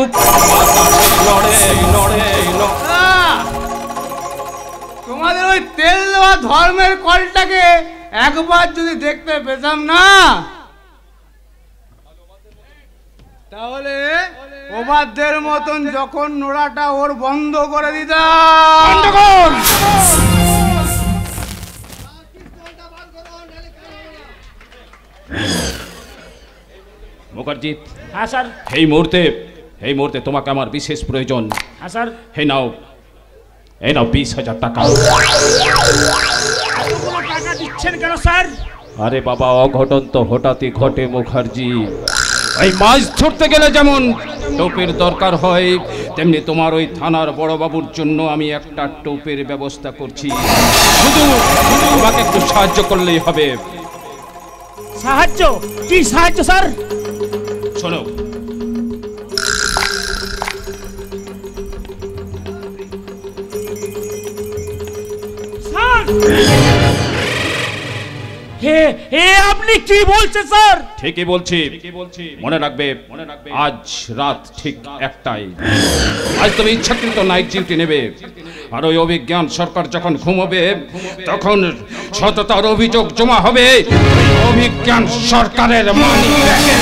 তোমাদের ওই তেল দেওয়া ধর্মের কলটাকে একবার যদি দেখতে পেতাম না, তাহলে ওবাদের মতন যখন নোড়াটা ওর বন্ধ করে দিতাম। মুখার্জি। হ্যাঁ স্যার। এই মুহূর্তে তোমাকে আমার বিশেষ প্রয়োজন। হ্যাঁ স্যার। এই নাও 20,000 টাকা। টাকা দিচ্ছেন কেন স্যার? আরে বাবা, অঘটন তো হঠাৎই ঘটে মুখার্জি। এই মাছ ধরতে গেলে যেমন টোপের দরকার হয়, তেমনি তোমার ওই থানার বড়বাবুর জন্য আমি একটা টোপের ব্যবস্থা করছি। শুধু আমাকে একটু সাহায্য করলেই হবে। সাহায্য? কি সাহায্য স্যার? শোনো, আপনি কি বলছেন স্যার? ঠিকই বলছি। মনে রাখবে আজ রাত ঠিক 1টায় আজ তুমি ইচ্ছাকৃত নাইট ডিউটি নেবে। আর ওই অভিজ্ঞান সরকার যখন ঘুমাবে তখন সততার অভিযোগ জমা হবে অভিজ্ঞান সরকারের মানি ব্যাগে।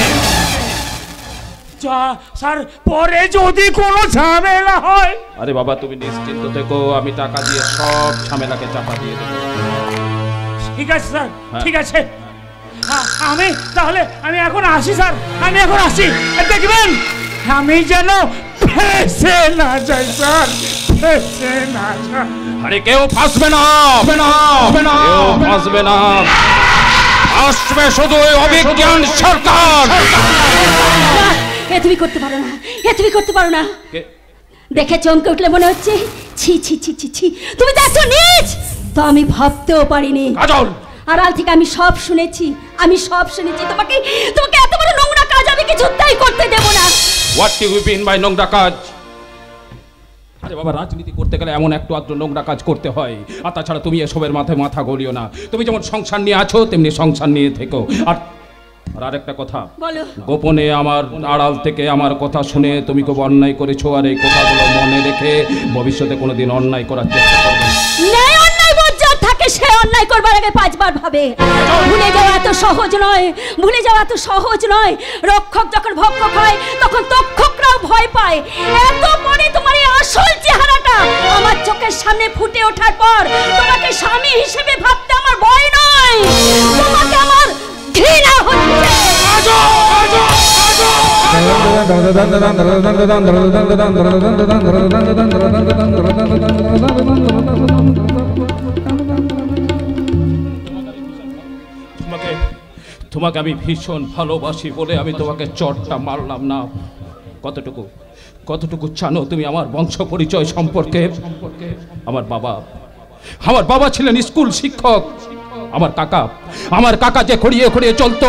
স্যার পরে যদি কোনো ঝামেলা হয়। আরে বাবা তুমি নিশ্চিন্ত থেকো, আমি টাকা দিয়ে সব ঝামেলাকে চাপা দিয়ে দেবো। ঠিক আছে স্যার, ঠিক আছে। আমি তাহলে আমি এখন আসি স্যার, আমি এখন আসি। দেখবেন আমি যেন ফেসে না যাই স্যার, ফেসে না যাই। আরে কেউ ফাঁসবে না, কেউ ফাঁসবে না, আসবে শুধু ওই অভিজ্ঞান সরকার। এ তুমি করতে পারো না, এ তুমি করতে পারো না। দেখে চমকে উঠলে মনে হচ্ছে ছি ছি ছি ছি ছি, তুমি তো এত নীচ তো আমি ভাবতেও পারিনি। কাজল, আড়াল থেকে আমি সব শুনেছি, আমি সব শুনেছি। তোমাকে তোমাকে এত বড় নোংরা কাজ আমি কিছুতেই করতে দেব না। What do you mean by নোংরা কাজ? আরে বাবা রাজনীতি করতে গেলে এমন একটু আধটু নোংরা কাজ করতে হয়, আর তাছাড়া তুমি এসবের মাথায় মাথা গলিও না। তুমি যেমন সংসার নিয়ে আছো তেমনি সংসার নিয়ে থেকো। আর একটা কথা, গোপনে আমার আড়াল থেকে আমার কথা শুনে তুমি খুব অন্যায় করেছো, আর এই কথাগুলো মনে রেখে ভবিষ্যতে কোনোদিন অন্যায় করার চেষ্টা করবে না। অন্যায় বজ্জাত থাকে, সে অন্যায় করবার আগে পাঁচবার ভাবে। ভুলে যাওয়া এত সহজ নয়, ভুলে যাওয়া এত সহজ নয়। রক্ষক যখন ভক্ষক হয় তখন তক্ষকরাও ভয় পায়। এত পরে তোমার এই আসল চেহারাটা আমার চোখের সামনে ফুটে ওঠার পর তোমাকে স্বামী হিসেবে ভাবতে আমার ভয় নয়, তোমাকে আমার ঘৃণা হচ্ছে। তোমাকে আমি ভীষণ ভালোবাসি বলে আমি তোমাকে চটটা মারলাম না। কতটুকু জানো তুমি আমার বংশ পরিচয় সম্পর্কে? আমার বাবা ছিলেন স্কুল শিক্ষক। আমার কাকা যে খড়িয়ে খড়িয়ে চলতো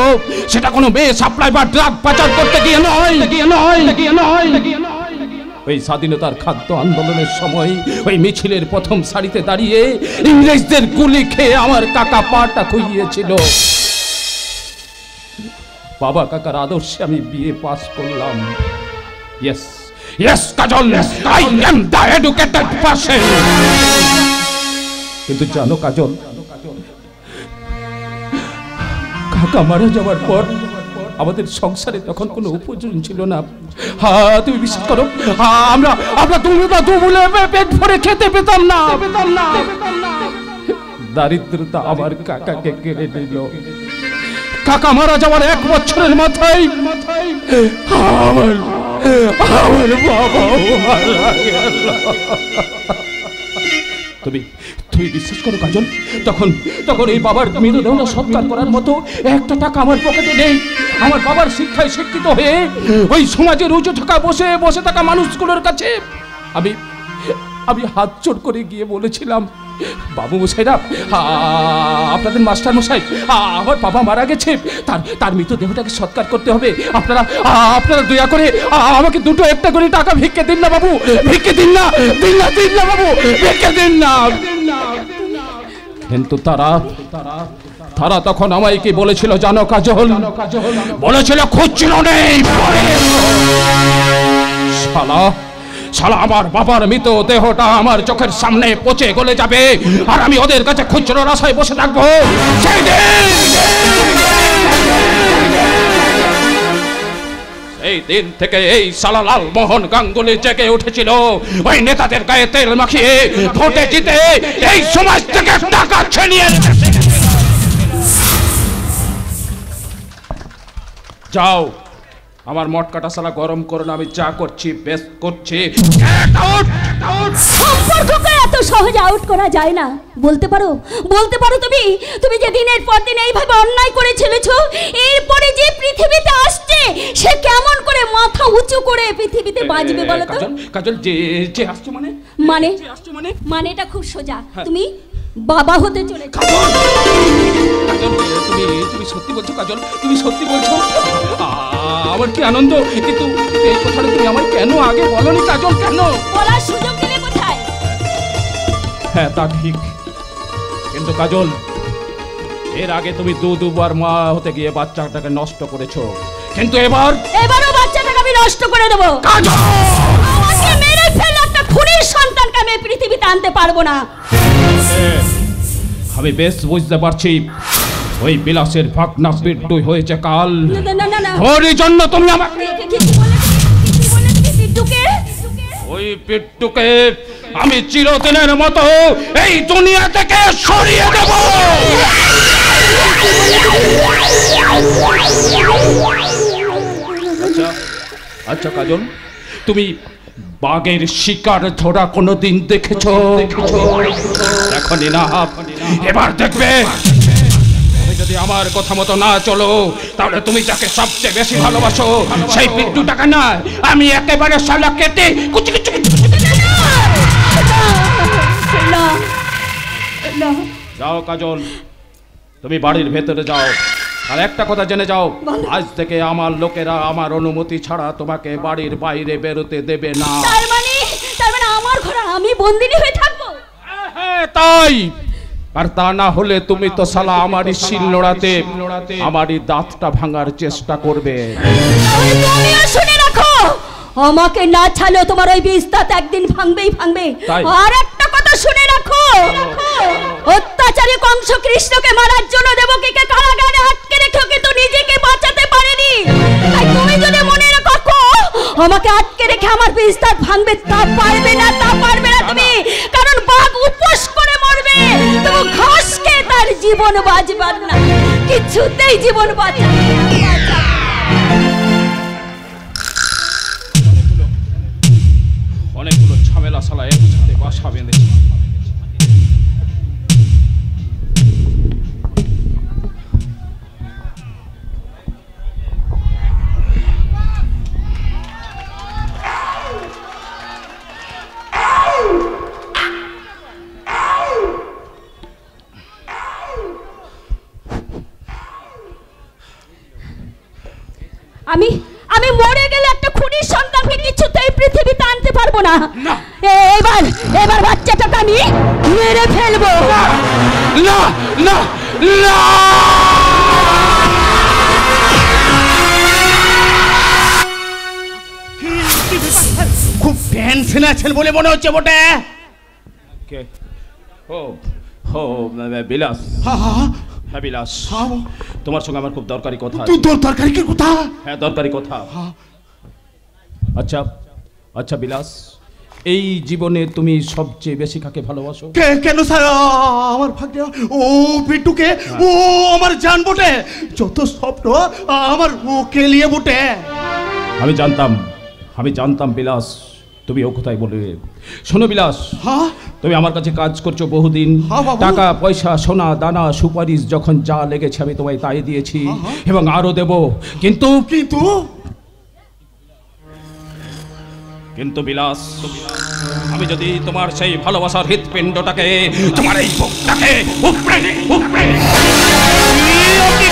সেটা কোনো মেয়ে সাপ্লাই বা ড্রাগ পাচার করতে গিয়ে নয়। ওই স্বাধীনতার খাদ্য আন্দোলনের সময় ওই মিছিলের প্রথম সারিতে দাঁড়িয়ে ইংরেজদের গুলি খেয়ে আমার কাকা পাটা খুইয়েছিল। বাবা কাকার আদর্শে আমি বিএ পাস করলাম। Yes Kajal, I am the educated person. কিন্তু জানো কাজল, কাকা মারা যাওয়ার পর আমাদের সংসারে তখন কোনো উপার্জন ছিল না। তুমি বিশ্বাস করো, আমরা দুমুলে পেট ভরে খেতে পেতাম না। দারিদ্রতা আমার কাকাকে কেড়ে নিল। কাকা মারা যাওয়ার 1 বছরের মাথায় আমার বাবা মারা গেল। তুমি বিশ্বাস করো কাজল, তখন এই বাবার মৃতদেহ সৎকার করার মতো একটা টাকা আমার পকেটে নেই। আমার বাবার শিক্ষায় শিক্ষিত হয়ে ওই সমাজের উঁচু থাকা বসে থাকা মানুষগুলোর কাছে আমি হাত জোড় করে গিয়ে বলেছিলাম, বাবু মশাইরা, আপনাদের মাস্টার মশাই, আমার বাবা মারা গেছে, তার মৃতদেহটাকে সৎকার করতে হবে। আপনারা দয়া করে আমাকে 2-1 করে টাকা ভিক্ষে দিন না বাবু, ভিক্ষে দিন না বাবু, ভিক্ষে দিন না। কিন্তু তারা তখন আমায় কি বলেছিল জানো কাজল? বলেছিল খুঁজছিল নেই। শালা আমার বাবার মৃত দেহটা আমার চোখের সামনে পচে গলে যাবে, আর আমি ওদের কাছে খুচরোর আশায় বসে থাকবো। এই দিন থেকে এই শালা লালমোহন গাঙ্গুলি জেগে উঠেছিল ওই নেতাদের গায়ে তেল মাখিয়ে ভোটে জিতে এই সমাজ থেকে টাকা ছিনিয়ে। যাও, আমার মটকাটা শালা গরম করো না, আমি যা করছি বেশ করছি। সম্পর্ককে এত সহজে আউট করা যায় না। বলতে পারো তুমি যে দিনের পর দিন এইভাবে অন্যায় করে চলেছো, এরপরে যে পৃথিবীতে আসছে সে কেমন করে মাথা উঁচু করে পৃথিবীতে বাঁচবে বলো তো? কাজল, যে আসছে মানে এটা খুব সোজা, তুমি বাবা হতে চলেছো। তুমি সত্যি বলছো কাজল? তুমি সত্যি বলছো? আমার কি আনন্দ, কিন্তু এই কথাটা তুমি আমার কেন আগে বলনি কাজল? কেন বলার সুযোগ দিলে কোথায়? হ্যাঁ তা ঠিক, কিন্তু কাজল এর আগে তুমি দুবার মা হতে গিয়ে বাচ্চাটাকে নষ্ট করেছো, কিন্তু এবারও বাচ্চাটাকে আমি নষ্ট করে দেবো। আমাকে মেরে ফেলে একটা খুনির সন্তানকে আমি পৃথিবীতে আনতে পারবো না। আমি বেশ বুঝতে পারছি ওই বিলাসের ভাগনা বিট্টু হয়েছে কাল। ওর জন্য তুমি আমাকে ওই বিট্টুকে আমি চিরদিনের মতো এই দুনিয়া থেকে সরিয়ে দেব। আচ্ছা আচ্ছা কাজল, তুমি বাঘের শিকার ধরা কোনোদিন দেখেছো? দেখনি না, এবার দেখবে। যদি আমার কথা মতো না চলো তাহলে তুমি যাকে সবচেয়ে বেশি ভালোবাসো সেই বিট্টুটাকে না আমি একেবারে শালা কেটে কুচি কুচি। যাও কাজল, তুমি বাড়ির ভেতরে যাও। আর একটা কথা জেনে যাও, আজ থেকে আমার লোকেরা আমার অনুমতি ছাড়া তোমাকে বাড়ির বাইরে বেরোতে দেবে না। তার মানে আমার ঘরে আমি বন্দিনী হয়ে থাকবো? হ্যাঁ তাই। আর তা না হলে তুমি তো শালা আমারই শিল নোড়াতে আমারই দাঁতটা ভাঙার চেষ্টা করবে। তুমিও শুনে রাখো, আমাকে না ছাড়লেও তোমার ওই বিষ দাঁত একদিন ভাঙবেই ভাঙবে। আর একটা কথা শুনে রাখো, অত্যাচারী কংস কৃষ্ণকে মারার জন্য দেবকীকে কারাগারে আটকে রেখেও কিন্তু নিজেকে বাঁচাতে পারেনি। তাই তুমি যদি মনে রাখো আমাকে আটকে রেখে আমার বিষ দাঁত ভাঙবে, তা পারবে না তুমি। কারণ বাঘ উপোস করে মরবে, তবু ঘাস খেয়ে তার জীবন বাঁচবার না, কিছুতেই জীবন বাঁচাবে। অনেকগুলো ঝামেলা শালা একসাথে বাসা বেঁধেছে। আমি মরে গেলে একটা খুনির সন্তানকে কিছুতেই পৃথিবীতে আনতে পারবো না। এবার বাচ্চাটাকে আমি মেরে ফেলবো। না না না, খুব টেনশন আছেন বলে মনে হচ্ছে বটে। কে? ও বিলাস। হ্যাঁ বিলাস, তোমার সঙ্গে আমার খুব দরকারি কথা। দরকারি কি কথা? হ্যাঁ দরকারি কথা। আচ্ছা আচ্ছা বিলাস, এই জীবনে তুমি সবচেয়ে বেশি কাকে ভালোবাসো? কেন স্যার, আমার ভাগ্য ও বিট্টুকে। ও আমার জান বটে, যত স্বপ্ন আমার ওকে নিয়ে বটে। আমি জানতাম বিলাস তুমি ও কোথায় বলবে। শোনো বিলাস, তুমি আমার কাছে কাজ করছো বহুদিন, টাকা পয়সা সোনা দানা সুপারিশ যখন যা লেগেছে আমি তোমায় তাই দিয়েছি এবং আরো দেব। কিন্তু কিন্তু কিন্তু বিলাস, আমি যদি তোমার সেই ভালোবাসার হৃৎপিণ্ডটাকে, তোমার এই বুকটাকে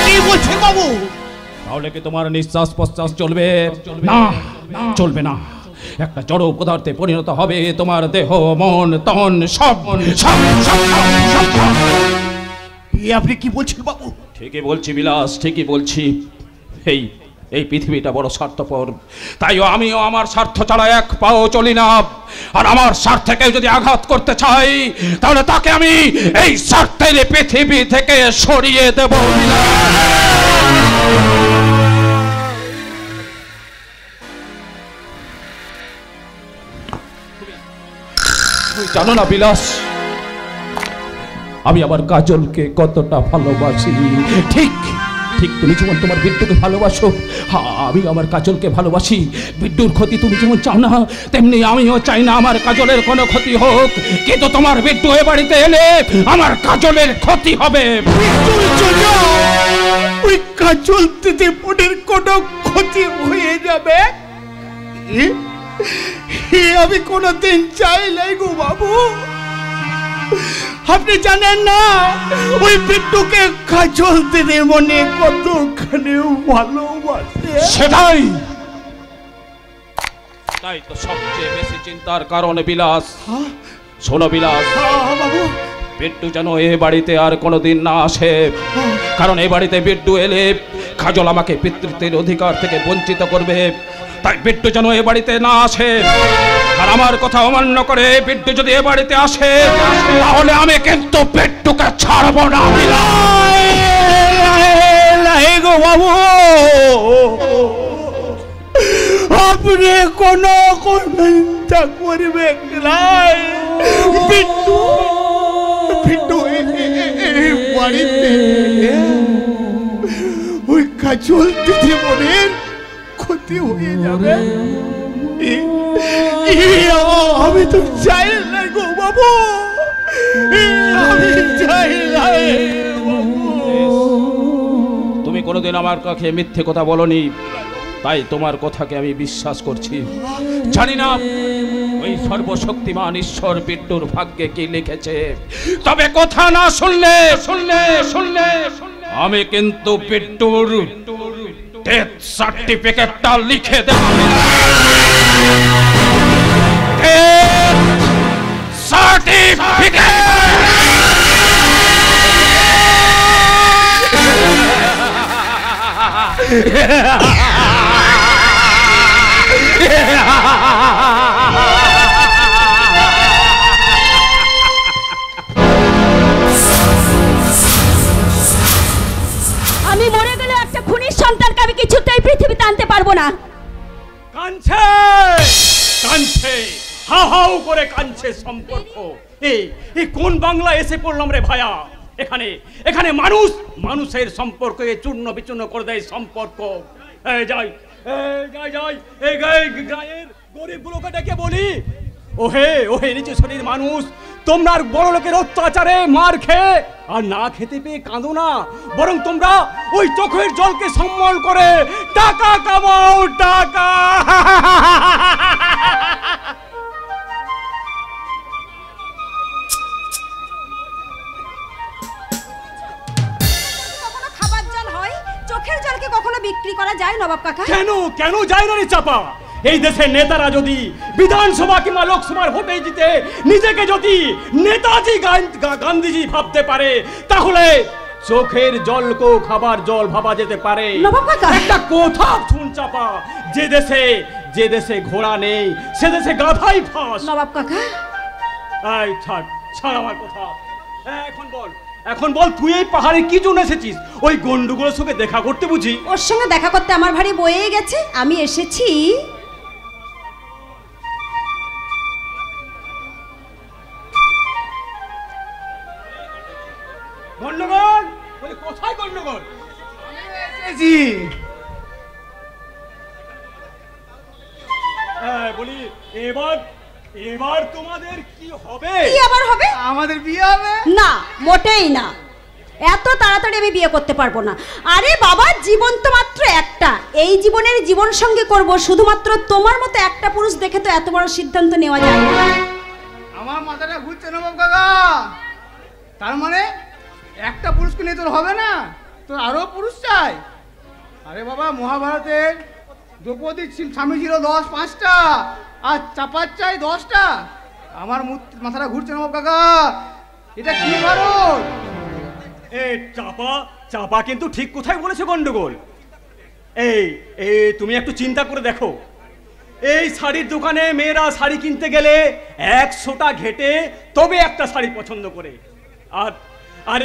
কি বলছেন বাবু? তাহলে কি তোমার নিঃশ্বাস প্রশ্বাস চলবে? না, চলবে না। একটা জড় পদার্থে পরিণত হবে তোমার দেহ, মন, তন সব। আপনি কি বলছেন বাবু? ঠিকই বলছি বিলাস, ঠিকই বলছি। এই পৃথিবীটা বড় স্বার্থপর, তাইও আমিও আমার স্বার্থ ছাড়া এক পাও চলি না। আর আমার স্বার্থকে যদি আঘাত করতে চাই তাহলে তাকে আমি এই স্বার্থের পৃথিবী থেকে সরিয়ে দেব। জানো না বিলাস, আমি আমার কাজলকে কতটা ভালোবাসি। ঠিক ঠিক তুমি যেমন তোমার বিট্টুকে ভালোবাসো, আমি আমার কাজলকে ভালোবাসি। বিট্টুর ক্ষতি তুমি যেমন চাও না, তেমনি আমিও চাই না আমার কাজলের কোনো ক্ষতি হোক। কিন্তু তোমার বিট্টু এ বাড়িতে এলে আমার কাজলের ক্ষতি হবে। ওই কাজল দিদি বোনের কোনো ক্ষতি হয়ে যাবে আমি কোনোদিন চাইলাই গো বাবু। আপনি জানেন না ওই বিট্টুকে কাজল দিদির মনে কতখানি ভালোবাসে। সেটাই তাই তো সবচেয়ে বেশি চিন্তার কারণ বিলাস। শোনো বিলাস, বিট্টু যেন এ বাড়িতে আর কোনোদিন না আসে, কারণ এ বাড়িতে বিট্টু এলে কাজল আমাকে পিতৃত্বের অধিকার থেকে বঞ্চিত করবে। তাই বিট্টু যেন এ বাড়িতে না আসে। আর আমার কথা অমান্য করে বিট্টু যদি এ বাড়িতে আসে তাহলে আমি কিন্তু বিট্টুকে ছাড়বো না। গো বাবু, আপনি কোনো চিন্তা মরবে নাই। বিট্টু বিট্টু এই বাড়িতে ওই কাজল দিদিমণির ক্ষতি হয়ে যাবে। আমি তো চাই না গো বাবু, আমি চাই না। তুমি কোনোদিন আমার কাছে মিথ্যে কথা বলনি, তাই তোমার কথাকে আমি বিশ্বাস করছি। জানি না ওই সর্বশক্তিমান ঈশ্বর বিট্টুর ভাগ্যে কি লিখেছে, তবে কথা না শুনলে শুনলে শুনলে আমি কিন্তু বিট্টুর ডেথ সার্টিফিকেটটা লিখে দেব। সার্টিফিকেট আমি মরে গেলে একটা খুনির সন্তানকে আমি কিছুতেই পৃথিবীতে আনতে পারবো না। কাঁদছে কাঁদছে, হাউ হাউ করে কাঁদছে সম্পর্ক। এই কোন বাংলা এসে পড়লাম রে ভায়া? এখানে এখানে মানুষ মানুষের সম্পর্কে চূর্ণ বিচূর্ণ করে দেয় সম্পর্ক। যাই যাই যাই এই গায়ের গরিবগুলোকে ডেকে বলি, ওহে ওহে নিচু শরীর মানুষ, তোমরা বড় লোকের অত্যাচারে মার খেয়ে আর না খেতে পেয়ে কাঁদো না, বরং তোমরা ওই চোখের জলকে সম্মান করে টাকা কামাও, টাকা। খাবার জল হয়, চোখের জলকে কখনো বিক্রি করা যায় নবাব কাকা? কেন কেন যায় না রে চাপা? এই দেশের নেতারা যদি বিধানসভা কিংবা লোকসভার ভোটে জিতে নিজেকে যদি নেতাজি গান্ধীজি ভাবতে পারে, তাহলে চোখের জলকেও খাবার জল ভাবা যেতে পারে। একটা কথা শুন চাপা, যে দেশে ঘোড়া নেই সে দেশে গাধাই ফাঁস। নবাব কাকা এই ছাড় আমার কথা। এখন বল তুই এই পাহাড়ে কি জন্য এসেছিস? ওই গন্ডুগুলোর সঙ্গে দেখা করতে বুঝি? ওর সঙ্গে দেখা করতে আমার ভারী বয়ে গেছে। আমি এসেছি গন্ডগোল। কোথায় গন্ডগোল? বলি এবার তোমাদের কি হবে? কি আবার হবে? আমাদের বিয়ে হবে না, মোটেই না। এত তাড়াতাড়ি আমি বিয়ে করতে পারবো না। আরে বাবা, জীবন তো মাত্র একটা, এই জীবনের জীবন সঙ্গে করব। শুধুমাত্র তোমার মতো একটা পুরুষ দেখে তো এত বড় সিদ্ধান্ত নেওয়া যায় না। আমার মাথাটা ঘুরছে নবাব কাকা। তার মানে একটা পুরুষকে নিয়ে তোর হবে না, তোর আরো পুরুষ চাই? আরে বাবা, মহাভারতের দ্রৌপদীর স্বামী ছিল 5টা, আর চাপার চাই 10টা। আমার মাথাটা ঘুরছে নবাব কাকা, এটা কি ভারত? চাপা কিন্তু ঠিক কোথায় বলেছে গন্ডগোল। এই তুমি একটু চিন্তা করে দেখো, এই শাড়ির দোকানে মেয়েরা শাড়ি কিনতে গেলে 100টা ঘেটে তবে একটা শাড়ি পছন্দ করে, আর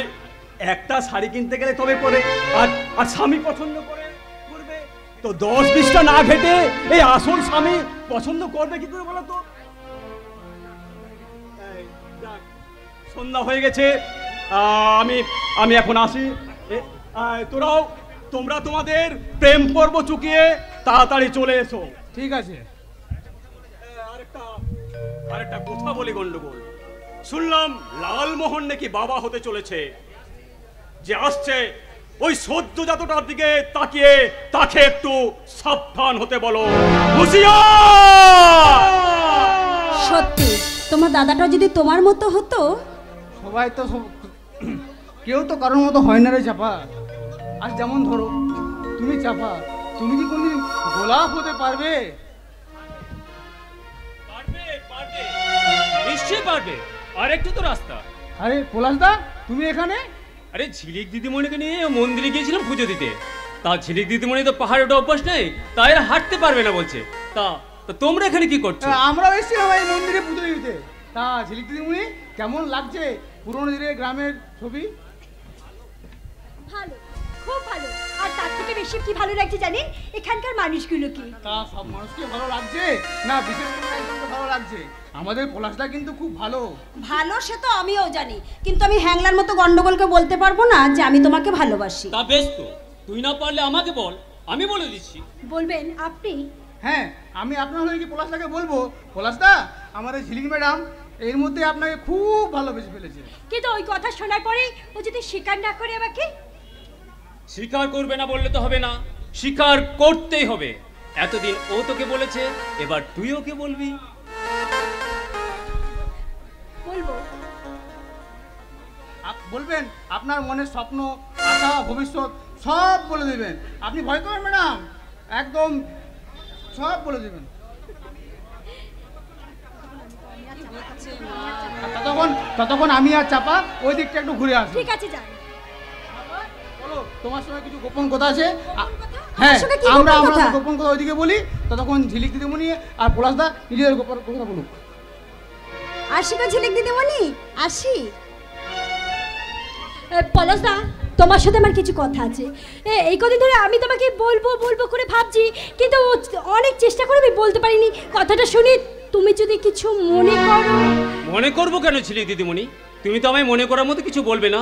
একটা শাড়ি কিনতে গেলে তবে পরে আর স্বামী পছন্দ করবে তো 10-20টা না ঘেটে এই আসল স্বামী পছন্দ করবে কি করে বলো তো? সন্ধ্যা হয়ে গেছে, আমি এখন আসি। তোমরা তোমাদের প্রেম পর্ব চুকিয়ে তাড়াতাড়ি চলে এসো। ঠিক আছে। আরেকটা কথা বলি গন্ডগোল, শুনলাম লালমোহন নাকি বাবা হতে চলেছে। যে আসছে ওই সদ্যজাতটার দিকে তাকিয়ে তাকে একটু সাবধান হতে বলো। সত্যি তোমার দাদাটা যদি তোমার মতো হতো। সবাই তো কেউ তো কারোর মতো হয় না রে চাপা। আজ যেমন ধরো তুমি চাপা, তুমি কি কোনদিন গোলাপ হতে পারবে? নিশ্চয়ই পারবে, আর একটু তো রাস্তা। আরে পলাশদা, তুমি এখানে? আরে ঝিলিক দিদিমণিকে নিয়ে মন্দিরে গিয়েছিলাম পুজো দিতে। তা ঝিলিক দিদিমণি তো পাহাড়ে ওঠা অভ্যাস নেই, তাই এরা হাঁটতে পারবে না বলছে। তা তোমরা এখানে কি করছো? আমরাও এসেছিলাম এই মন্দিরে পুজো দিতে। তা ঝিলিক দিদিমণি কেমন লাগছে পুরনো দিনের গ্রামের ছবি? ভালো, খুব ভালো। আর তার থেকে বেশি কি ভালো লাগছে জানেন? এখানকার মানুষগুলোকে। তা সব মানুষকে ভালো লাগছে না বিশেষ করে একজনকে ভালো লাগছে? আমাদের পলাশদা কিন্তু খুব ভালো। ভালো সে তো আমিও জানি, কিন্তু আমি হ্যাংলার মতো গন্ডগোলকে বলতে পারবো না যে আমি তোমাকে ভালোবাসি। তা বেশ তো, তুই না পারলে আমাকে বল, আমি বলে দিচ্ছি। বলবেন আপনি? হ্যাঁ, আমি আপনার হয়ে কি পলাশদাকে বলবো, পলাশদা আমাদের ঝিলিক ম্যাডাম এর মধ্যে আপনাকে খুব ভালোবেসে ফেলেছে। কিন্তু ওই কথা শোনার পরে ও যদি স্বীকার না করে আমাকে? স্বীকার করবে না বললে তো হবে না, স্বীকার করতেই হবে। এতদিন ও তোকে বলেছে, এবার তুই ওকে বলবি। বলবো। বলবেন আপনার মনের স্বপ্ন, আশা, ভবিষ্যৎ সব বলে দেবেন। আপনি ভয় করেন ম্যাডাম, একদম সব বলে দেবেন। ততক্ষণ আমি আর চাপা ওই দিকটা একটু ঘুরে আসি। ঠিক আছে, যান। বলো, তোমার সঙ্গে কিছু গোপন কথা আছে। হ্যাঁ, আমরা গোপন কথা ওইদিকে বলি, ততক্ষণ ঝিলিক দিদিমণি আর পলাশদা নিজেদের গোপন কথা বলুক। আসি গো ঝিলিক দিদিমণি, আসি। পলাশদা, তোমার সাথে আমার কিছু কথা আছে। এই কদিন ধরে আমি তোমাকে বলবো বলবো করে ভাবছি, কিন্তু অনেক চেষ্টা করে আমি বলতে পারিনি। কথাটা শুনি তুমি যদি কিছু মনে করো। মনে করবো কেন ঝিলিক দিদিমণি? তুমি তো আমায় মনে করার মতো কিছু বলবে না।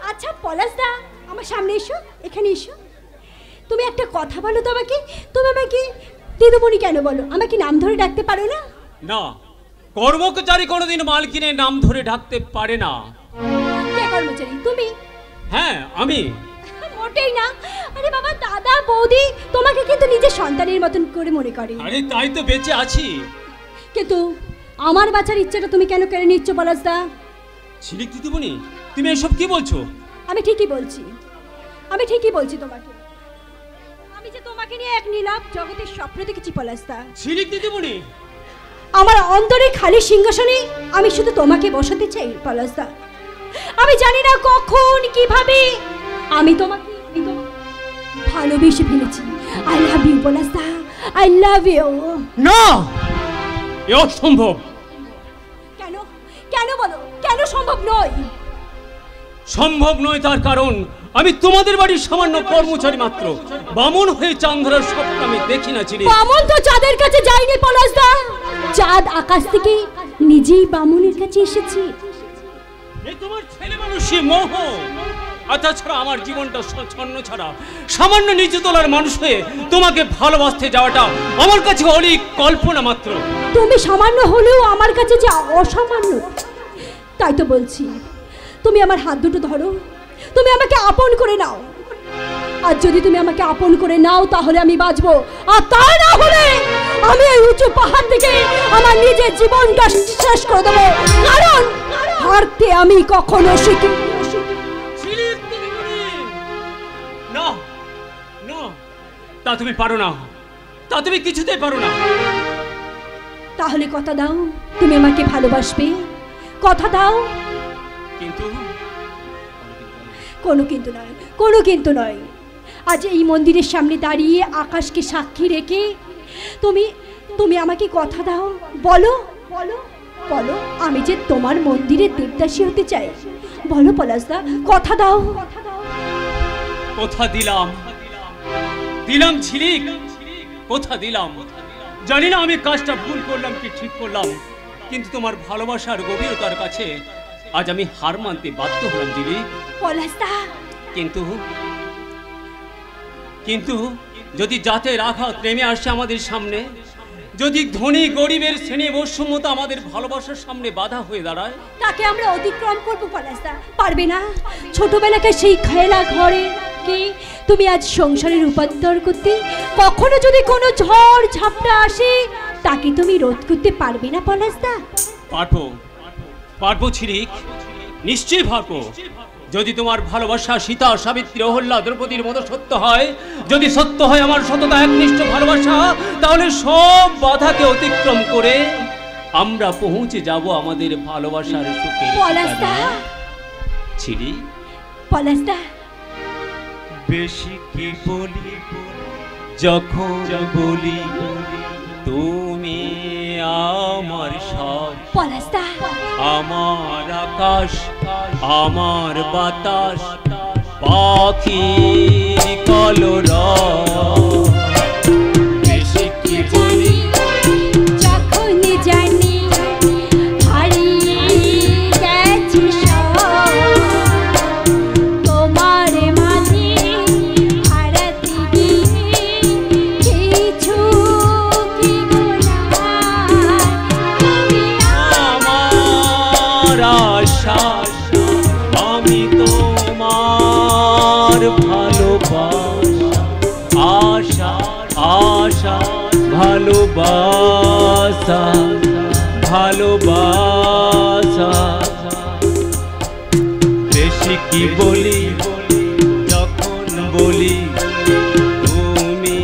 আচ্ছা পলাশদা, আমার সামনে এসো, এখানে এসো। তুমি একটা কথা বলো তো আমাকে। তুমি আমাকে দিদিমণি কেন বলো? আমাকে নাম ধরে ডাকতে পারো না? না, কর্মচারী কোনোদিন মালকিনের নাম ধরে ডাকতে পারে না। কে কর্মচারী? তুমি? হ্যাঁ, আমি। মোটেই না। আরে বাবা, দাদা বৌদি তোমাকে কিন্তু নিজের সন্তানের মতন করে মনে করে। আরে তাই তো বেঁচে আছি। কিন্তু আমার বাঁচার ইচ্ছাটা তুমি কেন কেড়ে নিচ্ছ পলাশদা? ঝিলিক দিদিমণি, তুমি এসব কি বলছো? আমি ঠিকই বলছি, আমি ঠিকই বলছি তোমাকে। আমি যে তোমাকে নিয়ে এক নীলাভ জগতের স্বপ্ন দেখেছি পলাশদা। ঝিলিক দিদিমণি, আমার অন্তরে খালি সিংহাসনে আমি শুধু তোমাকে বসাতে চাই পলাশদা। আমি জানি না কখন কিভাবে আমি তোমাকে ভালোবেসে ফেলেছি। আই লাভ ইউ পলাশদা, আই লাভ ইউ। না, এ অসম্ভব। কেন? কেন বলো, কেন সম্ভব নয়? সম্ভব নয় তার কারণ আমি তোমাদের বাড়ির সামান্য কর্মচারী মাত্র। বামন হয়ে চাঁদ ধরার স্বপ্ন আমি দেখি না। ঝিলিক, বামন তো চাঁদের কাছে যায়নি পলাশদা, চাঁদ আকাশ থেকে নিজেই বামনের কাছে এসেছে। এই তোমার ছেলে মানুষই মোহ। আর তাছাড়া আমার জীবনটা ছন্ন ছাড়া সামান্য নিচু তলার মানুষ হয়ে তোমাকে ভালোবাসতে যাওয়াটা আমার কাছে অনেক কল্পনা মাত্র। তুমি সামান্য হলেও আমার কাছে যে অসামান্য, তাই তো বলছি তুমি আমার হাত দুটো ধরো, তুমি আমাকে আপন করে নাও। আর যদি তুমি আমাকে আপন করে নাও তাহলে আমি বাঁচবো, আর তা না হলে আমি এই উঁচু পাহাড় থেকে আমার নিজের জীবনটা শেষ করে দেবো। কারণ হারতে আমি কখনো শিখি। না না, তা তুমি পারো না, তা তুমি কিছুতেই পারো না। তাহলে কথা দাও তুমি আমাকে ভালোবাসবে, কথা দাও। কিন্তু কোনো কিন্তু নয়, কোনো কিন্তু নয়। আজ এই মন্দিরের সামনে দাঁড়িয়ে আকাশকে সাক্ষী রেখে তুমি তুমি আমাকে কথা দাও। বলো বলো বলো, আমি যে তোমার মন্দিরের দেবদাসী হতে চাই। বলো পলাশদা, কথা দাও। কথা দিলাম, দিলাম ঝিলিক, কথা দিলাম। জানি না আমি কাজটা ভুল করলাম কি ঠিক করলাম, কিন্তু তোমার ভালোবাসার গভীরতার কাছে আজ আমি হার মানতে বাধ্য হলাম ঝিলিক। পলাশদা, কিন্তু কিন্তু যদি জাতের আঘাত নেমে আসে আমাদের সামনে, যদি ধনী গরিবের শ্রেণী বৈষম্যতা আমাদের ভালোবাসার সামনে বাধা হয়ে দাঁড়ায়, তাকে আমরা অতিক্রম করবো পলাশদা। পারবে না? ছোটবেলাকার সেই খেলা ঘরে কি তুমি আজ সংসারে রূপান্তর করতে? কখনো যদি কোনো ঝড় ঝাপটা আসে তাকে তুমি রোধ করতে পারবে না পলাশদা? পারবো, পারবো ঝিলিক, নিশ্চয়ই পারবো। যদি তোমার ভালোবাসা সীতা, সাবিত্রী, অহল্যা, দ্রৌপদীর মতো সত্য হয়, যদি সত্য হয় আমার সততা একনিষ্ঠ ভালোবাসা, তাহলে সব বাধাকে অতিক্রম করে আমরা পৌঁছে যাব আমাদের ভালোবাসার সুখের পলাশদা। ছিলি পলাশদা, বেশি কি বলি যখন বলি তুমি আমার সব, পলাশদা, আমার আকাশ, আমার বাতাস, পাখির কলরব। বেশি কি বলি যখন জানি হারিয়ে গেছি সব, তোমার মাঝে হারাতে গিয়ে কিছু কি গোলায় তুমি আমার আশা, আমি তোমার ভালোবাসা, আশা আশা ভালোবাসা ভালোবাসা। বেশি কি বলি যখন বলি তুমি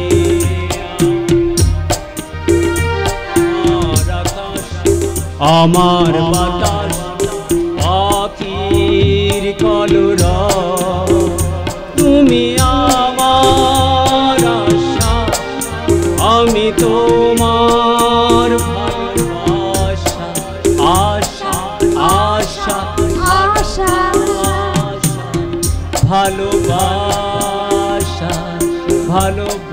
আমার আকাশ, আমার বাতাস, পাখির কলরব। তুমি আমার আশা, আমি তোমার ভালোবাসা, আশা আশা আশা ভালোবাসা ভালোবাসা।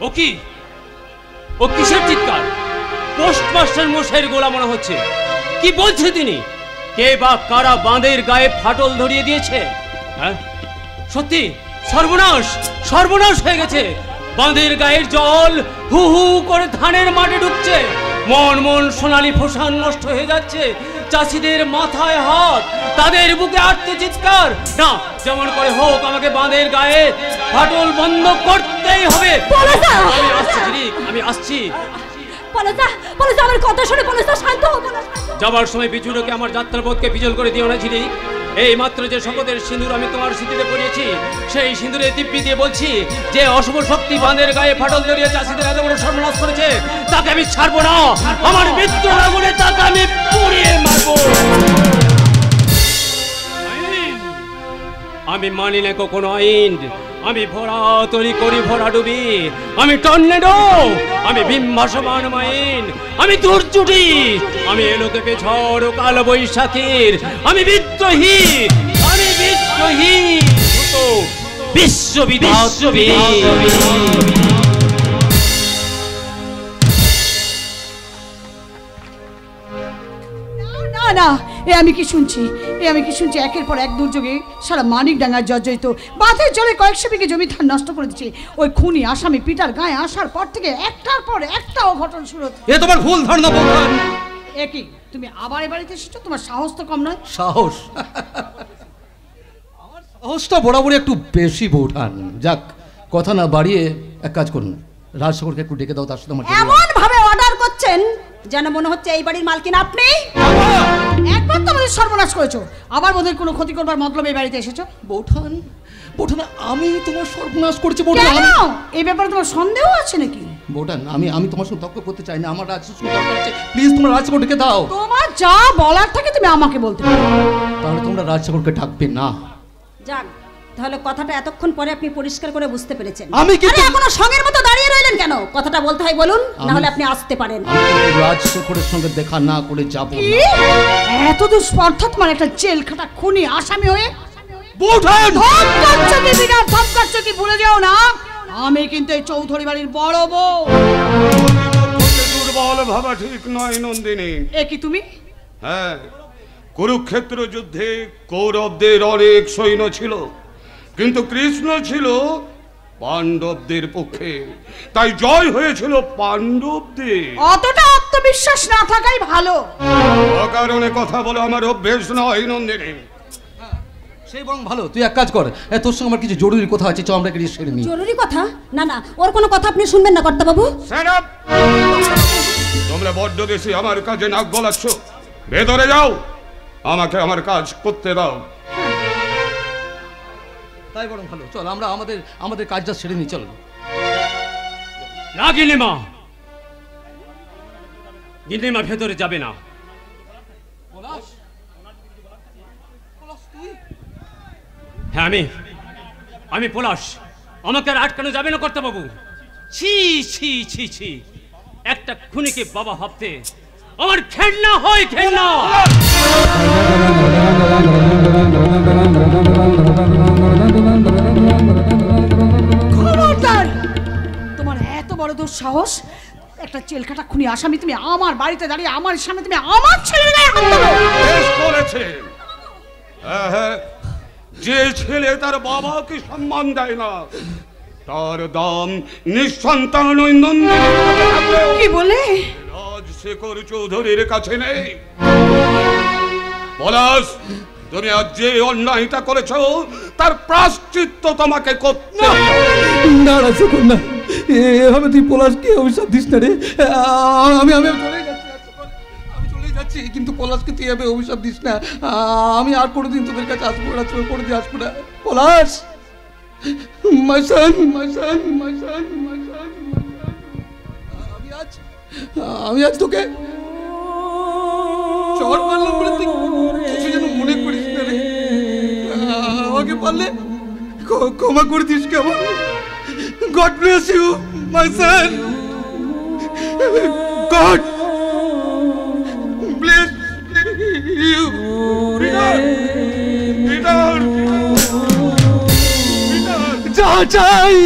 ও কি, ও কিসের চিৎকার? পোস্টমাস্টার মশাইয়ের গোলা মনে হচ্ছে। কি বলছে তিনি? কে বা কারা বাঁধের গায়ে ফাটল ধরিয়ে দিয়েছে? হ্যাঁ সত্যি সর্বনাশ, সর্বনাশ হয়ে গেছে। বাঁধের গায়ের জল হু হু করে ধানের মাঠে ঢুকছে। মন মন সোনালী ফসল নষ্ট হয়ে যাচ্ছে। চাষিদের মাথায় হাত, তাদের বুকে আর্তি চিৎকার। না, যেমন করে হোক আমাকে বাঁধের গায়ে ফাটল বন্ধ করতেই হবে। আমি আসছি ঝিলিক, আমি আসছি। আমার কথা শুনে শান্ত হও। যাবার সময় বিজুরকে আমার যাত্রাপথকে বিজল করে দিও না ঝিলিক। এই মাত্র যে শপথের সিঁদুর আমি তোমার স্মৃতিতে পড়িয়েছি, সেই সিঁদুরে দিব্যি দিয়ে বলছি, যে অশুভ শক্তি বাঁধের গায়ে ফাটল ধরিয়ে চাষিদের এত বড় সর্বনাশ করেছে, তাকে আমি ছাড়বো না। আমার মৃত্যুর আগুনে তাকে আমি পুড়িয়ে মারবো। আমি মানি না কোনো আইন। আমি ভরা তৈরি করি ভরা ডুবি। আমি টর্নেডো, আমি বিম্বাসমান মাইন, আমি দুর্যোগী, আমি এলোকে ঝড় ও কালো বৈশাখীর, আমি বিদ্রোহী, আমি বিদ্রোহী, বিশ্ববিদ্যালয়। না না, আমি কি শুনছি, একের পর এক দুর্যোগে সারা মানিকডাঙ্গার জর্জরিত বাঁধের জলে কয়েকশো বিঘে জমি ধান নষ্ট করে দিচ্ছে। ওই খুনি আসামি পিটার গায়ে আসার পর থেকে একটার পর একটা অঘটন শুরু হচ্ছে। এ তোমার ভুল ধারণা বৌঠান। একই, তুমি আবার এ বাড়িতে এসেছো, তোমার সাহস তো কম নয়। সাহস? আমার সাহসটা বরাবরই একটু বেশি বৌঠান। যাক, কথা না বাড়িয়ে এক কাজ করুন, রাজসাগরকে একটু ডেকে দাও, তার সাথে আমার এমন ভাবে অর্ডার করছেন যেন মনে হচ্ছে এই বাড়ির মালকিন আপনি। একবার তো আমাদের সর্বনাশ করেছো, আবার বোধহয় কোনো ক্ষতি করবার মতলবে এই বাড়িতে এসেছো। বৌঠান, বৌঠান, আমি তোমার সর্বনাশ করেছি বৌঠান। এই ব্যাপারে তোমার সন্দেহ আছে নাকি? বৌঠান, আমি তোমার সঙ্গে তর্ক করতে চাই না। আমার রাজসাগর দরকার আছে, প্লিজ তোমরা রাজসাগর ডেকে দাও। তোমার যা বলার থাকে তুমি আমাকে বলতে পারো। তাহলে তোমরা রাজসাগরকে ডাকবে না। যাক, তাহলে কথাটা এতক্ষণ পরে আপনি পরিষ্কার করে বুঝতে পেরেছেন। আমি কি এখনো সঙ্গের মতো দাঁড়িয়ে রইলেন কেন? কথাটা বলতে হয় বলুন, না হলে আপনি আসতে পারেন। রাজসাগরের সঙ্গে দেখা না করে যাব না। এত দুষ্পর্ধা তোমার একটা জেল খাটা খুনি আসামি হয়ে। বৌঠান, ধমকাচ্ছ কি ভুলে যাও না, আমি কিন্তু এই চৌধুরী বাড়ির বড় বউ। দুর্বল ভাবা ঠিক নয় নন্দিনী। এ কি তুমি? হ্যাঁ, কুরুক্ষেত্র যুদ্ধে কৌরবদের অনেক সৈন্য ছিল, কিন্তু কৃষ্ণ ছিল পাণ্ডবদের পক্ষে, তাই জয় হয়েছিল পাণ্ডবদের। অতটা আত্মবিশ্বাস না থাকাই ভালো। অকারণে কথা বলে আমার অভ্যেস নয় নন্দিনী। সেই বরং ভালো। তুই এক কাজ কর, তোর সঙ্গে আমার কিছু জরুরি কথা আছে, চল আমরা গিয়ে সেরে নিই। জরুরি কথা? না না, ওর কোনো কথা আপনি শুনবেন না কর্তাবাবু। তোমরা বড্ড বেশি আমার কাজে নাক গলাচ্ছ। ভেতরে যাও, আমাকে আমার কাজ করতে দাও। তাই বরং ভালো, চল আমরা আমাদের কাজটা সেরে নিই। চল না গিন্নিমা, গিন্নিমা ভেতরে যাবে না। হ্যাঁ, আমি পলাশ, আমাকে আর আটকানো যাবে না কর্তাবাবু। ছি ছি ছি ছি, একটা খুনিকে বাবা ভাবতে আমার ঘেন্না হয়, ঘেন্না। খবরদার, তোমার এত বড় দুঃসাহস, একটা চেলকাটা খুনি আসামি তুমি আমার বাড়িতে দাঁড়িয়ে আমার সামনে তুমি আমার ছেলের গায়ে হাত তোলো। বেশ করেছে। হ্যাঁ, যে ছেলে তার বাবাকে সম্মান দেয় না তার দাম নিঃসন্তান ওই নন্দিনী। কি বলে? রাজশেখর চৌধুরীর কাছে নেই। পলাশ, তুমি আজ যে অন্যায়টা করেছো তার প্রায়শ্চিত্ত তোমাকে করতে হবে। না রাজশেখর না, এভাবে তুই পলাশকে অভিশাপ দিস না রে। আমি আমি চলে যাচ্ছি, আমি চলে যাচ্ছি, কিন্তু পলাশকে তুই এভাবে অভিশাপ দিস না। আমি আর কোনোদিন তোদের কাছে আসবো না, তোর কোনোদিন আসবো না। পলাশ, my son, my son, my son, my son, my son. আমি আজ তোকে চড় মারলাম বলে তুই কিছু যেন মনে করিস না রে। আমাকে পারলে ক্ষমা করে দিস কেমন? God bless you, my son. God bless you. Peter. যা চাই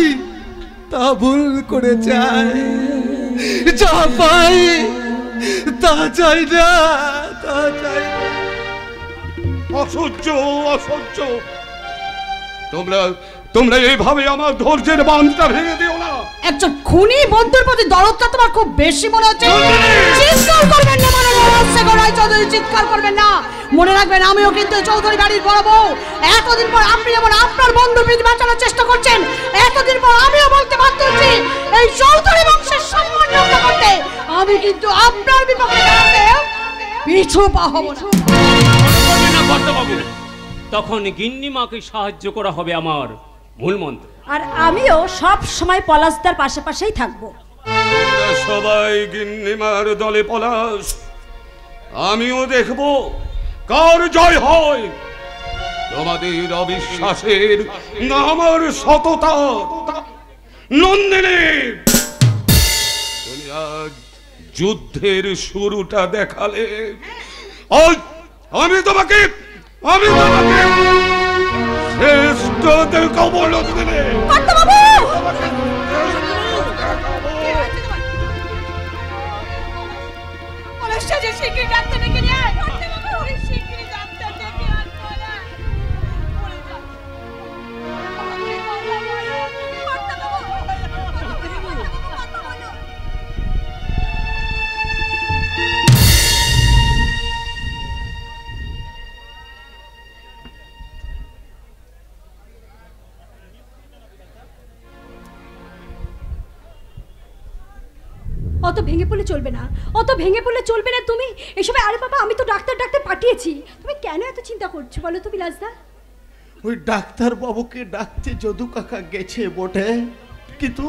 তা ভুল করে চাই, যা পাই তা চাই না, তা চাই। অসহ্য, অসহ্য। তোমরা এইভাবে আমার ধৈর্যের বাঁধটা ভেঙে দিও না। একজন খুনি বন্ধুর প্রতি দরদটা তোমার খুব বেশি মনে হচ্ছে। চিৎকার করবেন না, মানে রাজশেখর রায় চৌধুরী চিৎকার করবেন না। মনে রাখবেন আমিও কিন্তু চৌধুরী বাড়ির বড় বউ। এতদিন পর আপনি যেমন আপনার বন্ধু প্রীতি বাঁচানোর চেষ্টা করছেন, এতদিন পর আমিও বলতে বাধ্য হচ্ছি এই চৌধুরী বংশের সম্মান রক্ষা করতে আমি কিন্তু আপনার বিপক্ষে দাঁড়াতে পিছু পা হব না। বাবু, তখন গিন্নিমাকে সাহায্য করা হবে আমার মূল মন্ত্র। আর আমিও সব সময় পলাশদার পাশে পাশেই থাকবো। সবাই গিন্নিমার দলে পলাশ। আমিও দেখবো কার জয় হয়। তোমাদের অবিশ্বাসের না আমার সততা। নন্দিনী, তুমি আজ যুদ্ধের শুরুটা দেখালে, আজ আমি তোমাকে শ্রেষ্ঠ দেখাবো নন্দিনী। অত ভেঙে পড়লে চলবে না, অত ভেঙে পড়লে চলবে না তুমি এসবে। আরে বাবা, আমি তো ডাক্তার পাঠিয়েছি, তুমি কেন এত চিন্তা করছো বলো তো বিলাসদা? ওই ডাক্তার বাবুকে ডাকতে যদু কাকা গেছে বটে, কিন্তু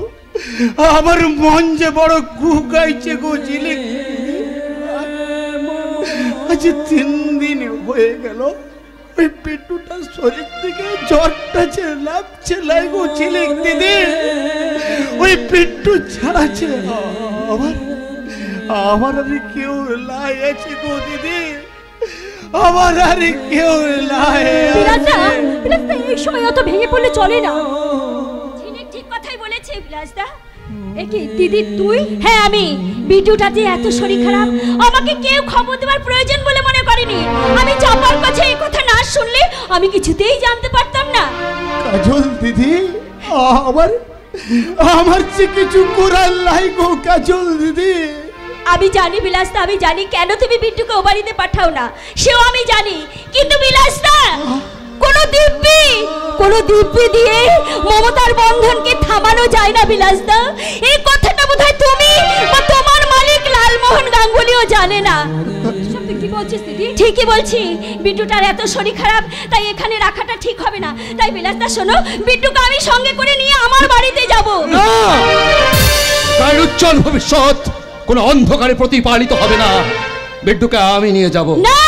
আমার মন যে বড় গুগাইছে গো ঝিলিক। আজ 3 দিন হয়ে গেল ওই পেটুটার শরীর থেকে জ্বরটা লাভছে লাগো ঝিলিক দিদি। ওই পেটু ছাড়াছে আমার আর কেউ লাই আছে গো দিদি, আমার আর কেউ লাই আছে। এই সময় অত ভেঙে পড়লে চলে না। ঝিলিক ঠিক কথাই বলেছে বিলাসদা। একি দিদি তুই? হ্যাঁ আমি। বিটুটা যে এত শরীর খারাপ আমাকে কেউ খবর দেওয়ার প্রয়োজন বলে মনে করেনি। আমি চাপার কাছে এই কথা না শুনলে আমি কিছুতেই জানতে পারতাম না। কাজল দিদি, আমার যে কিছু করার নাই গো কাজল দিদি। আমি জানি বিলাসদা, আমি জানি কেন তুমি বিট্টুকে ও বাড়িতে পাঠাও না, সেও আমি জানি। কিন্তু বিলাসদা, কোন দিব্যি দিয়ে মমতার বন্ধনকে থামানো যায় না বিলাসদা। এই কথাটা বোধহয় তুমি বা তোমার মালিক লালমোহন গাঙ্গুলিও জানে না। কি বলছিস দিদি? ঠিকই বলছি, বিট্টুটার এত শরীর খারাপ, তাই এখানে রাখাটা ঠিক হবে না। তাই বিলাসদা শোনো, বিট্টুকে আমি সঙ্গে করে নিয়ে আমার বাড়িতে যাব। তার উজ্জ্বল ভবিষ্যৎ কোনো অন্ধকারে প্রতিপালিত হবে না। বিট্টুকে আমি নিয়ে যাব। না,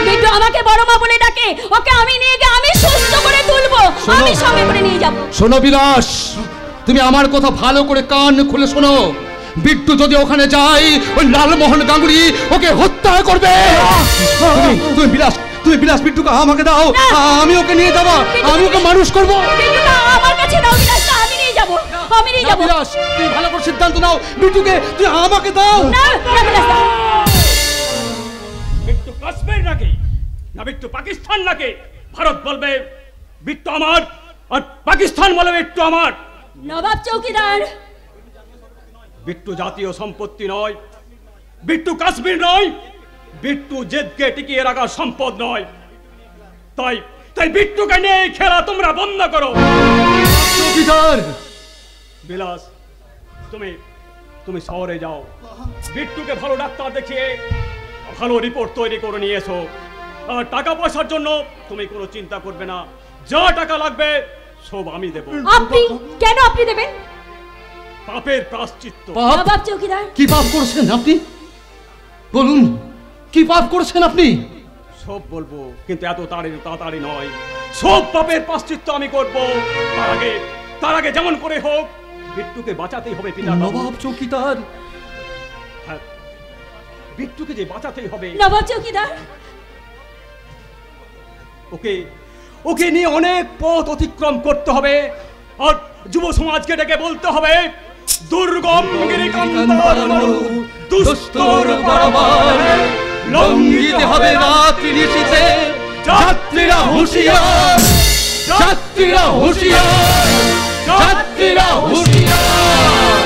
বিট্টু আমাকে বড় মা বলে ডাকে, ওকে আমি নিয়ে গিয়ে আমি সুস্থ করে তুলবো, আমি সঙ্গে করে নিয়ে যাব। শোনো বিলাস, তুমি আমার কথা ভালো করে কান খুলে শোনো। বিট্টু যদি ওখানে যায়, ওই লালমোহন গাঙ্গুলি ওকে হত্যা করবে। তুমি বিলাস বিট্টুকে আমাকে দাও, আমি ওকে নিয়ে যাবো, আমি ওকে মানুষ করবো। আমার কাছে দাও বিলাস, আমি নিয়ে যাবো, আমি নিয়ে যাবো। বিলাস, তুমি ভালো করে সিদ্ধান্ত নাও, বিট্টুকে তুমি আমাকে দাও। বিট্টু কাশ্মীর নাকি না বিট্টু পাকিস্তান নাকি? ভারত বলবে বিট্টু আমার, আর পাকিস্তান বলবে বিট্টু আমার। নবাব চৌকিদার, বিট্টু জাতীয় সম্পত্তি নয়, বিট্টু কাশ্মীর নয়, বিট্টু জেদকে টিকিয়ে রাখার সম্পদ নয়। তাই তাই বিট্টুকে নিয়ে খেলা তোমরা বন্ধ করো। চৌকিদার বিলাস, তুমি তুমি শহরে যাও, বিট্টুকে ভালো ডাক্তার দেখিয়ে ভালো রিপোর্ট তৈরি করে নিয়ে এসো। আর টাকা পয়সার জন্য তুমি কোনো চিন্তা করবে না, যা টাকা লাগবে সব আমি দেব। আপনি কেন আপনি দেবেন? পাপের প্রায়শ্চিত্ত। নবাব চৌকিদার, কি পাপ করেছেন আপনি? বলুন, কি পাপ করেছেন আপনি? সব বলবো, কিন্তু এত তাড়াতাড়ি নয়। সব পাপের প্রায়শ্চিত্ত আমি করব। তার আগে যেমন করে হোক বিট্টুকে বাঁচাতেই হবে। পিতা নবাব চৌকিদার, হ্যাঁ, বিট্টুকে যে বাঁচাতেই হবে। নবাব চৌকিদার, ওকে নিয়ে অনেক পথ অতিক্রম করতে হবে। আর যুব সমাজকে ডেকে বলতে হবে, দুর্গম গিরিকান্তার দুস্তর পারাবার লঙ্ঘিতে হবে রাত্রি নিশীথে। যাত্রীরা হুঁশিয়ার, যাত্রীরা হুঁশিয়ার, যাত্রীরা হুঁশিয়ার।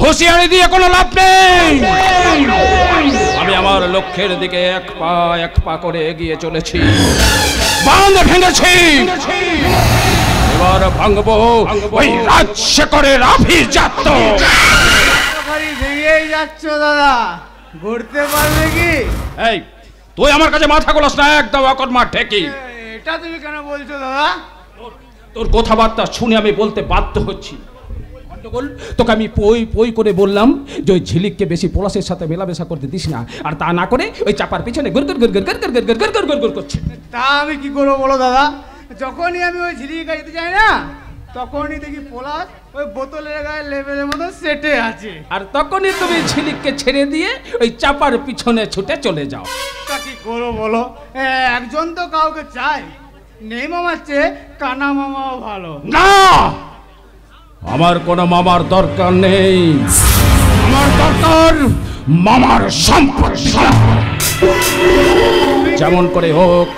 হুঁশিয়ারি দিয়ে কোনো লাভ নেই। আমি আমার লক্ষ্যের দিকে এক পা করে এগিয়ে চলেছি। বাঁধ ভেঙেছি, এবার ভাঙবো ওই রাজশেখরের আভিজাত্য। ভেঙেই যাচ্ছ দাদা, ঘুরতে পারবে কি? এই তুই আমার কাছে মাথা গোলাস না, একদম অকর্মা ঠেকি। এটা তুমি কেন বলছো দাদা? তোর কথাবার্তা শুনে আমি বলতে বাধ্য হচ্ছি। তোকে আমি পই করে বললাম যে ওই ঝিলিককে বেশি পলাশের সাথে মেলামেশা করতে দিস না, আর তা না করে ওই চাপার পিছনে গর করছে। তা আমি কি করবো বলো দাদা? যখনই আমি ওই ঝিলিকের কাছে যেতে চাই না, তখনই দেখি পলাশ ওই বোতলের গায়ে লেবেলের মতো সেটে আছে। আর তখনই তুমি ঝিলিককে ছেড়ে দিয়ে ওই চাপার পিছনে ছুটে চলে যাও। তা কি করবো বলো? একজন তো কাউকে চাই, নেই মামার চেয়ে কানা মামাও ভালো। না, আমার কোনো মামার দরকার নেই, আমার দরকার মামার সম্পত্তি। যেমন করে হোক